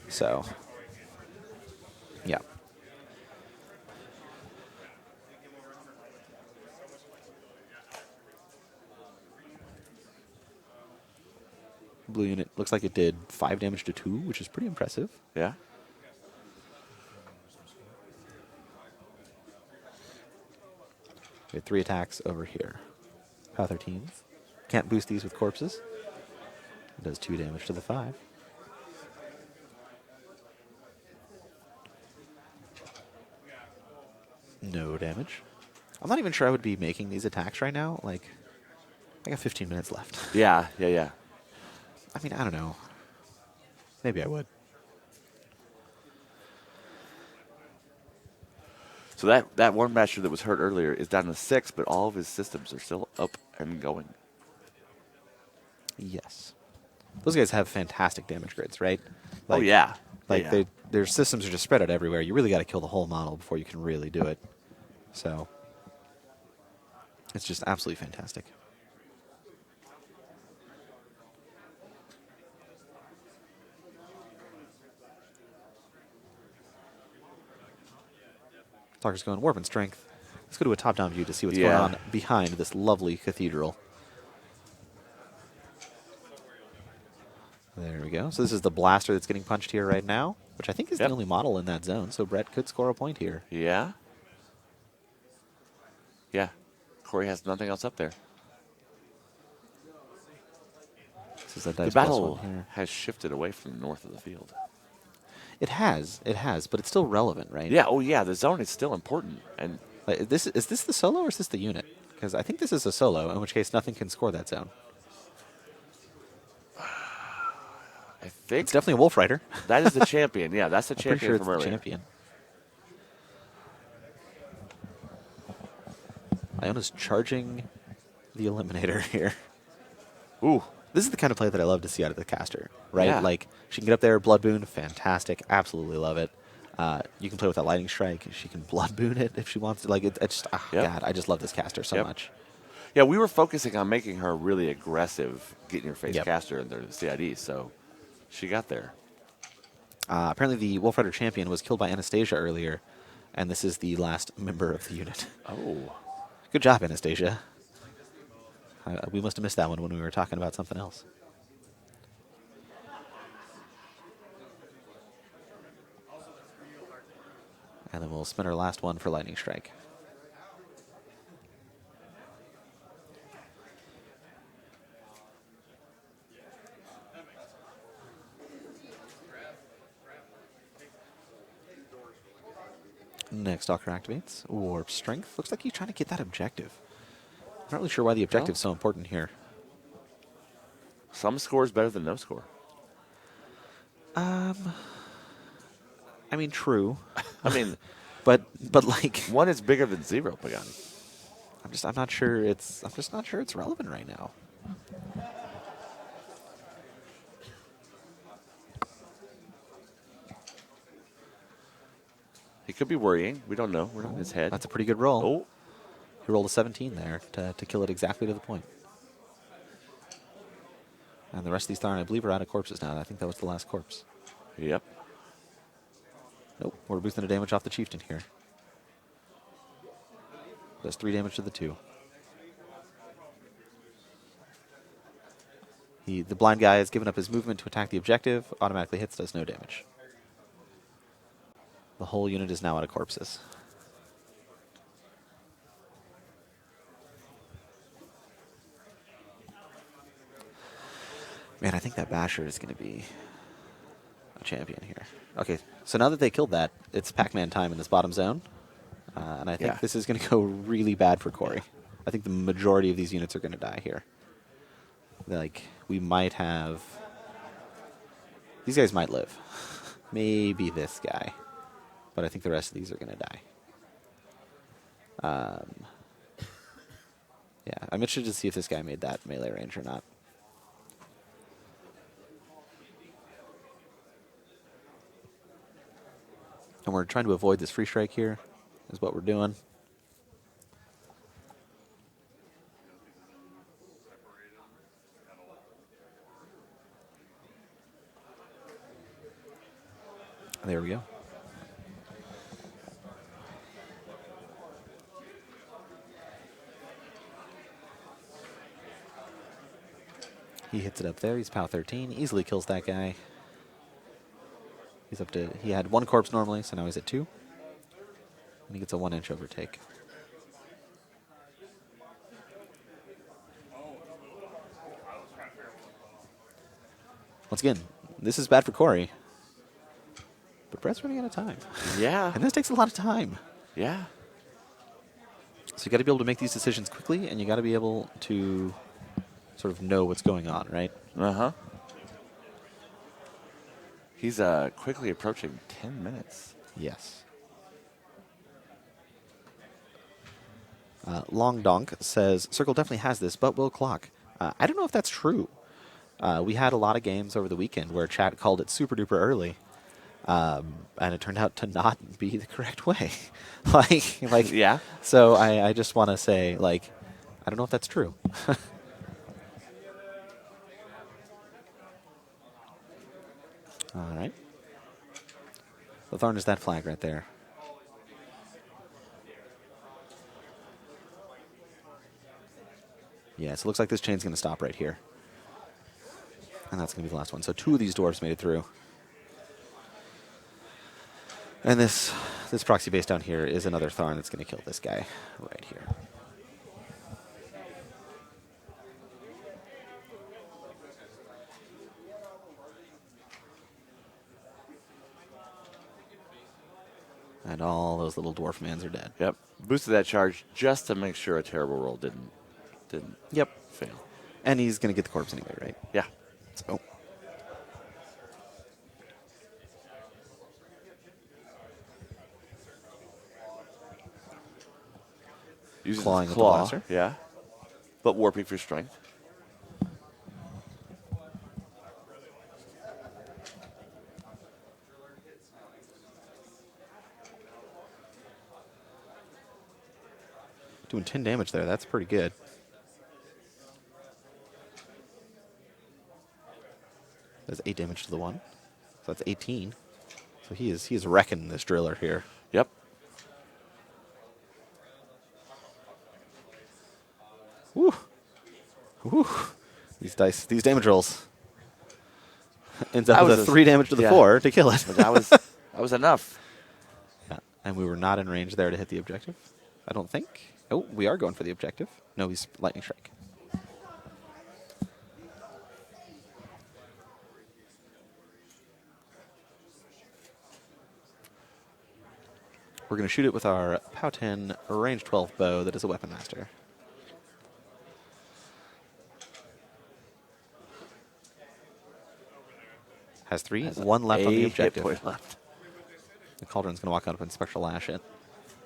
So, yeah. Blue unit looks like it did 5 damage to 2, which is pretty impressive. Yeah. We had 3 attacks over here. POW 13s. Can't boost these with corpses. It does 2 damage to the 5. No damage. I'm not even sure I would be making these attacks right now. Like, I got 15 minutes left. Yeah. I mean, I don't know. Maybe I would. So that one master that was hurt earlier is down to 6, but all of his systems are still up and going. Yes. Those guys have fantastic damage grids, right? Like, their systems are just spread out everywhere. You really got to kill the whole model before you can really do it. So, it's just absolutely fantastic. Talker's going Warp and Strength. Let's go to a top-down view to see what's going on behind this lovely cathedral. There we go. So this is the blaster that's getting punched here right now, which I think is the only model in that zone. So Brett could score a point here. Yeah. Yeah. Corey has nothing else up there. This is a dice the battle here. has shifted away from the north of the field. It has, but it's still relevant, right? Yeah. Oh, yeah. The zone is still important. And like, is this the solo or is this the unit? Because I think this is a solo, in which case nothing can score that zone. I think it's definitely a Wolf Rider. That is the champion. Yeah, that's the champion sure from it's earlier. The champion. Iona's charging the Eliminator here. Ooh. This is the kind of play that I love to see out of the caster, right? Yeah. Like, she can get up there, Blood Boon, fantastic, absolutely love it. You can play with that Lightning Strike. She can Blood Boon it if she wants to. Like, it's just, God, I just love this caster so much. Yeah, we were focusing on making her really aggressive, get-in-your-face caster in the CID, so she got there. Apparently the Wolf Rider champion was killed by Anastasia earlier, and this is the last member of the unit. Oh. Good job, Anastasia. We must have missed that one when we were talking about something else. And then we'll spin our last one for Lightning Strike. Next Stalker activates. Warp Strength. Looks like he's trying to get that objective. I'm not really sure why the objective's so important here. Some score is better than no score. I mean, true. I mean, But like, 1 is bigger than 0, Pagani. I'm not sure it's relevant right now. He could be worrying. We don't know. We're not in his head. That's a pretty good roll. Oh, He rolled a 17 there to kill it exactly to the point. And the rest of these Tharn, I believe, are out of corpses now. I think that was the last corpse. yep. Nope, we're boosting the damage off the Chieftain here. Does 3 damage to the 2. The blind guy has given up his movement to attack the objective. Automatically hits, does no damage. The whole unit is now out of corpses. Man, I think that Basher is going to be a champion here. Okay, so now that they killed that, it's Pac-Man time in this bottom zone. And I think this is going to go really bad for Corey. I think the majority of these units are going to die here. Like, we might have... These guys might live. Maybe this guy. But I think the rest of these are going to die. Yeah, I'm interested to see if this guy made that melee range or not. And we're trying to avoid this free strike here, is what we're doing. There we go. He hits it up there. He's POW 13. Easily kills that guy. He's up to... He had 1 corpse normally, so now he's at 2. And he gets a 1-inch overtake. Once again, this is bad for Corey. But Brett's running out of time. Yeah. And this takes a lot of time. Yeah. So you got to be able to make these decisions quickly, and you got to be able to sort of know what's going on, right? Uh-huh. He's quickly approaching 10 minutes. Yes. Long Donk says, Circle definitely has this, but will clock. I don't know if that's true. We had a lot of games over the weekend where chat called it super duper early. And it turned out to not be the correct way. like, Yeah. So I just want to say, like, I don't know if that's true. All right. The Thorn is that flag right there. Yeah, so it looks like this chain's going to stop right here. And that's going to be the last one. So 2 of these dwarves made it through. And this proxy base down here is another Tharn that's going to kill this guy right here. And all those little dwarf mans are dead. Yep. Boosted that charge just to make sure a terrible roll didn't Yep. fail. And he's going to get the corpse anyway, right? Yeah. So. Using Clawing his with the claw. blaster. Yeah. But warping for strength. Doing 10 damage there. That's pretty good. That's 8 damage to the 1. So that's 18. So he is wrecking this driller here. Yep. Woo. Woo. These damage rolls. Ends up with a 3 damage to the 4 to kill it. But that was enough. Yeah. And we were not in range there to hit the objective, I don't think. Oh, we are going for the objective. No, he's lightning strike. We're going to shoot it with our POW 10 range 12 bow that is a weapon master. Has 3, 1 left on the objective. Hit point left. Cauldron's going to walk up and Spectral Lash it.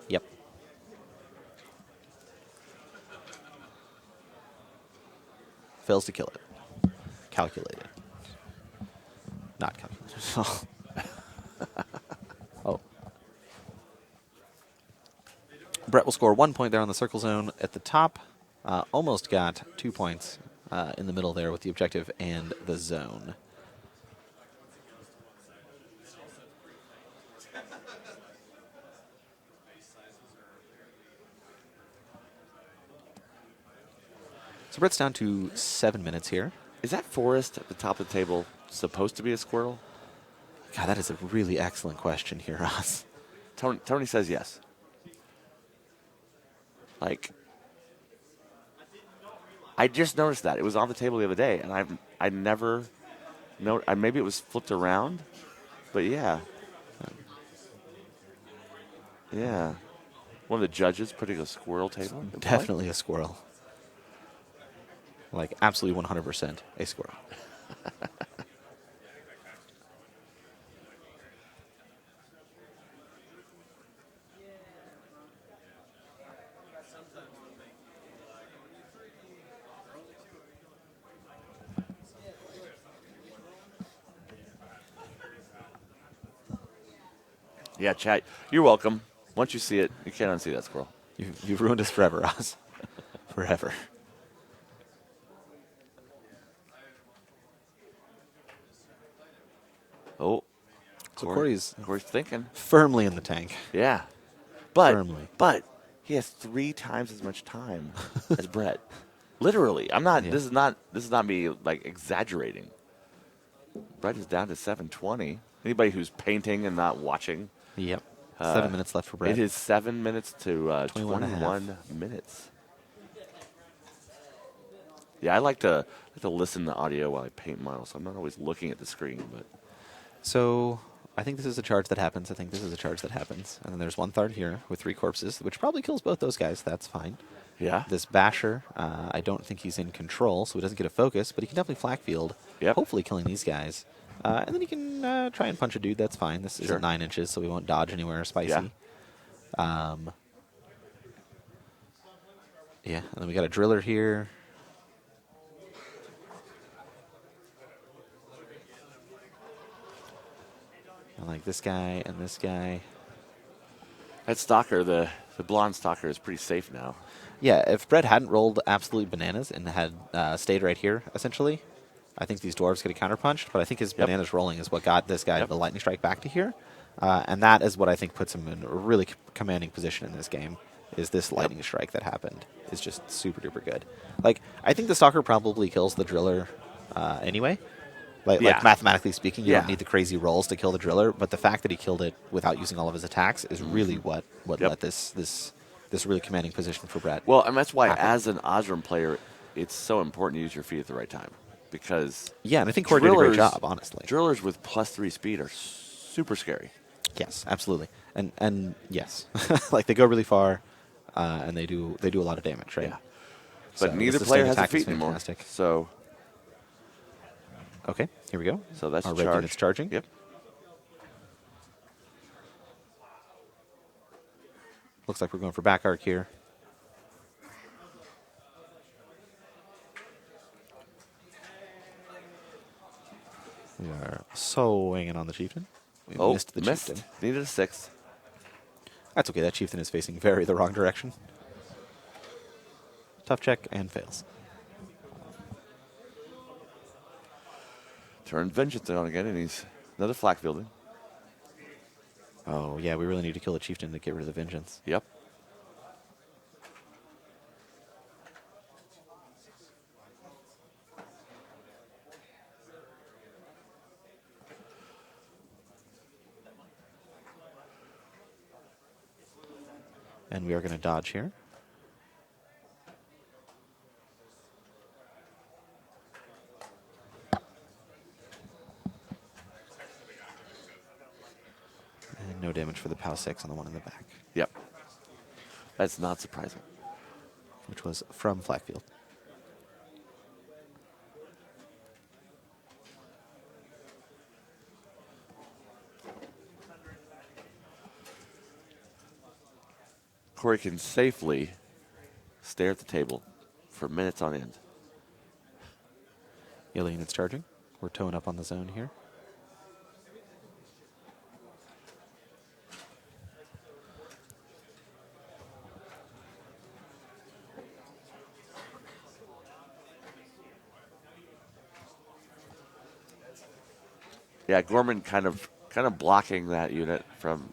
Yep. Fails to kill it. Calculated. Not calculated. Oh. Brett will score 1 point there on the circle zone at the top. Almost got 2 points in the middle there with the objective and the zone. So Brett's down to 7 minutes here. Is that forest at the top of the table supposed to be a squirrel? God, that is a really excellent question here, Ross. Tony says yes. Like, I just noticed that. It was on the table the other day, and I never maybe it was flipped around, but yeah. Yeah. One of the judges putting a squirrel table? Definitely a squirrel. Like, absolutely 100% a squirrel. Yeah, chat. You're welcome. Once you see it, you can't unsee that squirrel. You've ruined us forever, Ross. Forever. Oh. So Corey's thinking. firmly in the tank. Yeah. Firmly. But he has 3 times as much time as Brett. Literally. I'm not this is not me like exaggerating. Brett is down to 7:20. Anybody who's painting and not watching. Yep. 7 minutes left for Brett. It is 7 minutes to 21 minutes. Yeah, I like to listen to audio while I paint models. I'm not always looking at the screen, but So I think this is a charge that happens. I think this is a charge that happens. And then there's 1/3 here with 3 corpses, which probably kills both those guys. That's fine. yeah. This Basher, I don't think he's in control, so he doesn't get a focus, but he can definitely flak field, Yep. hopefully killing these guys. And then he can try and punch a dude. That's fine. This Sure. isn't 9 inches, so we won't dodge anywhere spicy. Yeah. Yeah, and then we got a driller here. And like this guy and this guy. That stalker, the blonde stalker, is pretty safe now. Yeah, if Brett hadn't rolled absolute bananas and had stayed right here, essentially, I think these dwarves could have counterpunched, but I think his bananas rolling is what got this guy the lightning strike back to here. And that is what I think puts him in a really commanding position in this game, is this lightning strike that happened is just super duper good. Like, I think the stalker probably kills the driller anyway. Like mathematically speaking, you don't need the crazy rolls to kill the driller, but the fact that he killed it without using all of his attacks is really what let this really commanding position for Brett. Well, and that's why as an Osram player, it's so important to use your feet at the right time. Because yeah, and I think Corey did a great job, honestly. Drillers with +3 speed are super scary. Yes, absolutely. And yes. Like they go really far and they do a lot of damage, right? Yeah. But So neither this player sustained has a attack is feet anymore. fantastic. So okay, here we go. So that's our charge. red unit's charging. Yep. Looks like we're going for back arc here. We are swinging on the chieftain. We missed the chieftain. Needed a 6. That's okay. That chieftain is facing very the wrong direction. Tough check and fails. Turn Vengeance on again, and he's another flak fielding. Oh, yeah, we really need to kill the chieftain to get rid of the vengeance. Yep. And we are going to dodge here. And no damage for the POW 6 on the one in the back, Yep. That's not surprising. which was from Flackfield. Corey can safely stare at the table for minutes on end. Yellow units charging. We're towing up on the zone here. Yeah, Gorman kind of blocking that unit from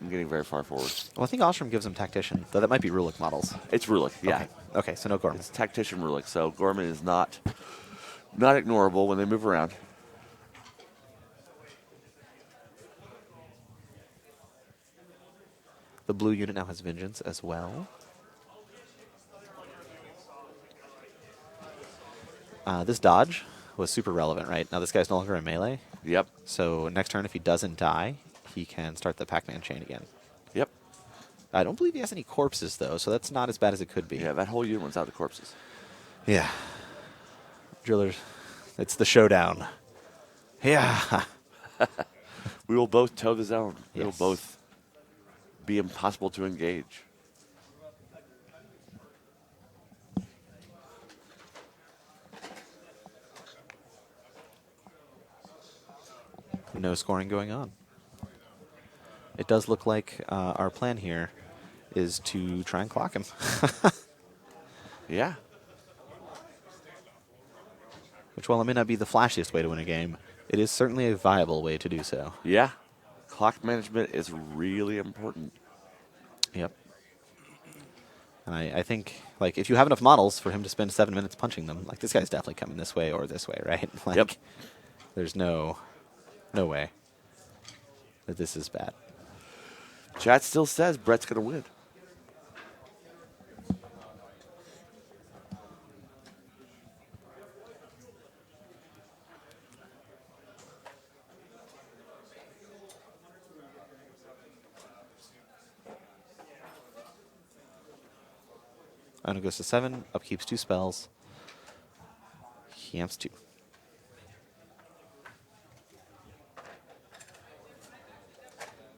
getting very far forward. Well, I think Ostrom gives him Tactician, though that might be Rulik models. It's Rulik, yeah. Okay, okay, so no Gorman. It's Tactician Rulik, so Gorman is not ignorable when they move around. The blue unit now has Vengeance as well. This dodge was super relevant, right? Now this guy's no longer in melee. Yep. So next turn, if he doesn't die, he can start the Pac-Man chain again. Yep. I don't believe he has any corpses, though, so that's not as bad as it could be. Yeah, that whole unit went out to corpses. Yeah. Drillers, it's the showdown. Yeah. We will both toe the zone. We will Yes. both be impossible to engage. No scoring going on. It does look like our plan here is to try and clock him. Yeah. Which, while it may not be the flashiest way to win a game, it is certainly a viable way to do so. Yeah. Clock management is really important. Yep. And I think, like, if you have enough models for him to spend 7 minutes punching them, like, this guy's definitely coming this way or this way, right? Like, Yep. There's no way that this is bad. Chat still says Brett's going to win. Ono goes to 7, upkeeps 2 spells. He amps 2.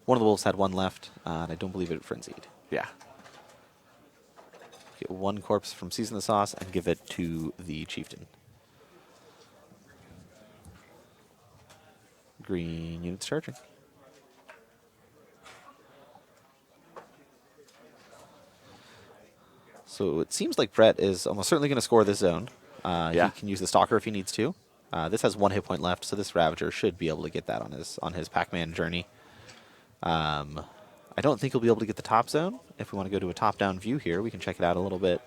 One of the wolves had 1 left, and I don't believe it frenzied. Yeah. Get 1 corpse from Season the Sauce and give it to the chieftain. Green units charging. So it seems like Brett is almost certainly going to score this zone. Yeah. He can use the Stalker if he needs to. This has 1 hit point left, so this Ravager should be able to get that on his Pac-Man journey. I don't think he'll be able to get the top zone. If we want to go to a top-down view here, we can check it out a little bit.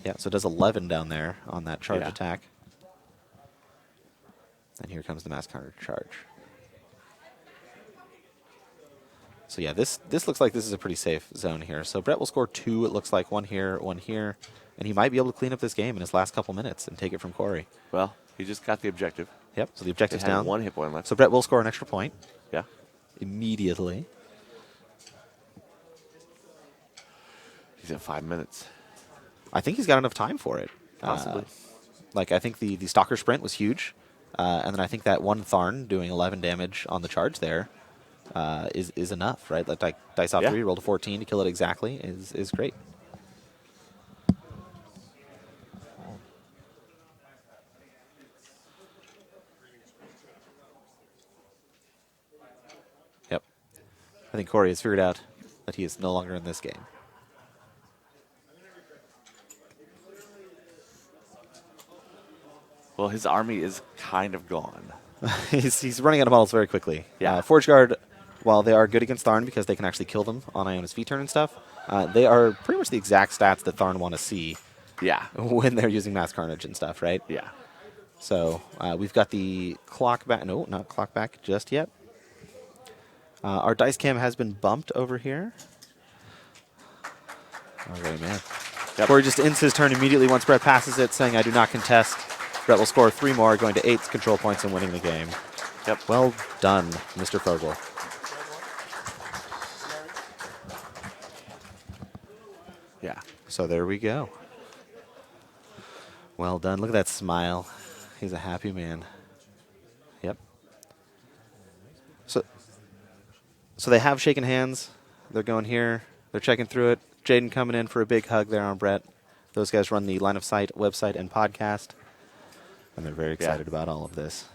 Yeah, so it does 11 down there on that charge attack. And here comes the Mass Counter charge. So yeah, this looks like this is a pretty safe zone here. So Brett will score 2, it looks like, 1 here, 1 here. And he might be able to clean up this game in his last couple minutes and take it from Corey. Well, he just got the objective. Yep, so the objective's It had down. 1 hit point left. So Brett will score an extra point Yeah. immediately. He's at 5 minutes. I think he's got enough time for it. Possibly. Like, I think the Stalker sprint was huge. And then I think that 1 Tharn doing 11 damage on the charge there is enough, right? Like, dice off 3, rolled a 14 to kill it exactly is great. Yep. I think Corey has figured out that he is no longer in this game. Well, his army is kind of gone. he's running out of models very quickly. Yeah. Forge Guard, while they are good against Tharn because they can actually kill them on Iona's V-turn and stuff, they are pretty much the exact stats that Tharn want to see Yeah. when they're using Mass Carnage and stuff, right? Yeah. So we've got the clock back. No, not clock back just yet. Our dice cam has been bumped over here. All right, man. Yep. Corey just ends his turn immediately once Brett passes it, saying, I do not contest. Brett will score 3 more, going to 8 control points and winning the game. Yep. Well done, Mr. Fogel. Yeah. So there we go. Well done. Look at that smile. He's a happy man. Yep. So So they have shaken hands. They're going here. They're checking through it. Jaden coming in for a big hug there on Brett. Those guys run the Line of Sight website and podcast. And they're very excited about all of this.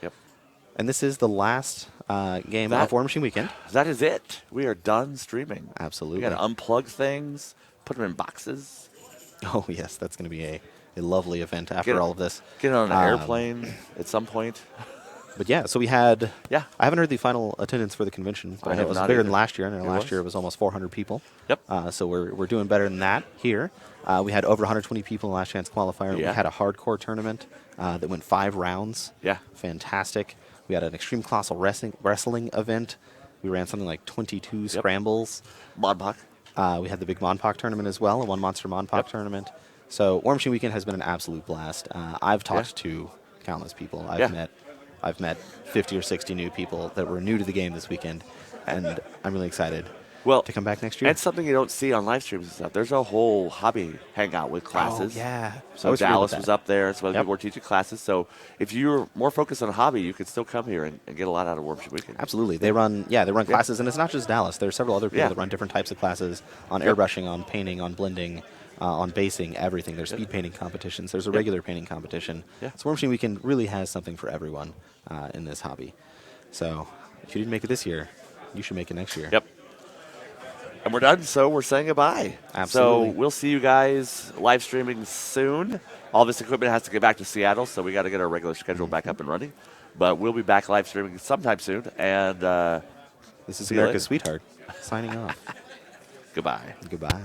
Yep. And this is the last game of War Machine Weekend. That is it. We are done streaming. Absolutely. We got to unplug things, put them in boxes. Oh, yes. That's going to be a lovely event after all of this. Get on an airplane at some point. But yeah, so we had. Yeah. I haven't heard the final attendance for the convention, but I know it was bigger than last year. And last year it was almost 400 people. Yep. So we're doing better than that here. We had over 120 people in the last chance qualifier. Yeah. We had a hardcore tournament that went 5 rounds. Yeah. Fantastic. We had an extreme colossal wrestling event. We ran something like 22 scrambles. Modpoc. We had the big Monpoc tournament as well, a one monster Monpoc tournament. So War Machine Weekend has been an absolute blast. I've talked to countless people. I've met 50 or 60 new people that were new to the game this weekend, and I'm really excited to come back next year. And something you don't see on live streams and stuff. There's a whole hobby hangout with classes. Oh, yeah. So Dallas was up there. Some other people were teaching classes. So if you're more focused on a hobby, you could still come here and get a lot out of War Machine Weekend. Absolutely. They run classes, and it's not just Dallas. There's several other people that run different types of classes on airbrushing, on painting, on blending, on basing, everything. There's speed painting competitions. There's a regular painting competition. So War Machine Weekend really has something for everyone in this hobby. So if you didn't make it this year, you should make it next year. Yep. And we're done, so we're saying goodbye. Absolutely. So we'll see you guys live streaming soon. All this equipment has to get back to Seattle, so we got to get our regular schedule back up and running. But we'll be back live streaming sometime soon. And this is America's Sweetheart signing off. Goodbye. Goodbye.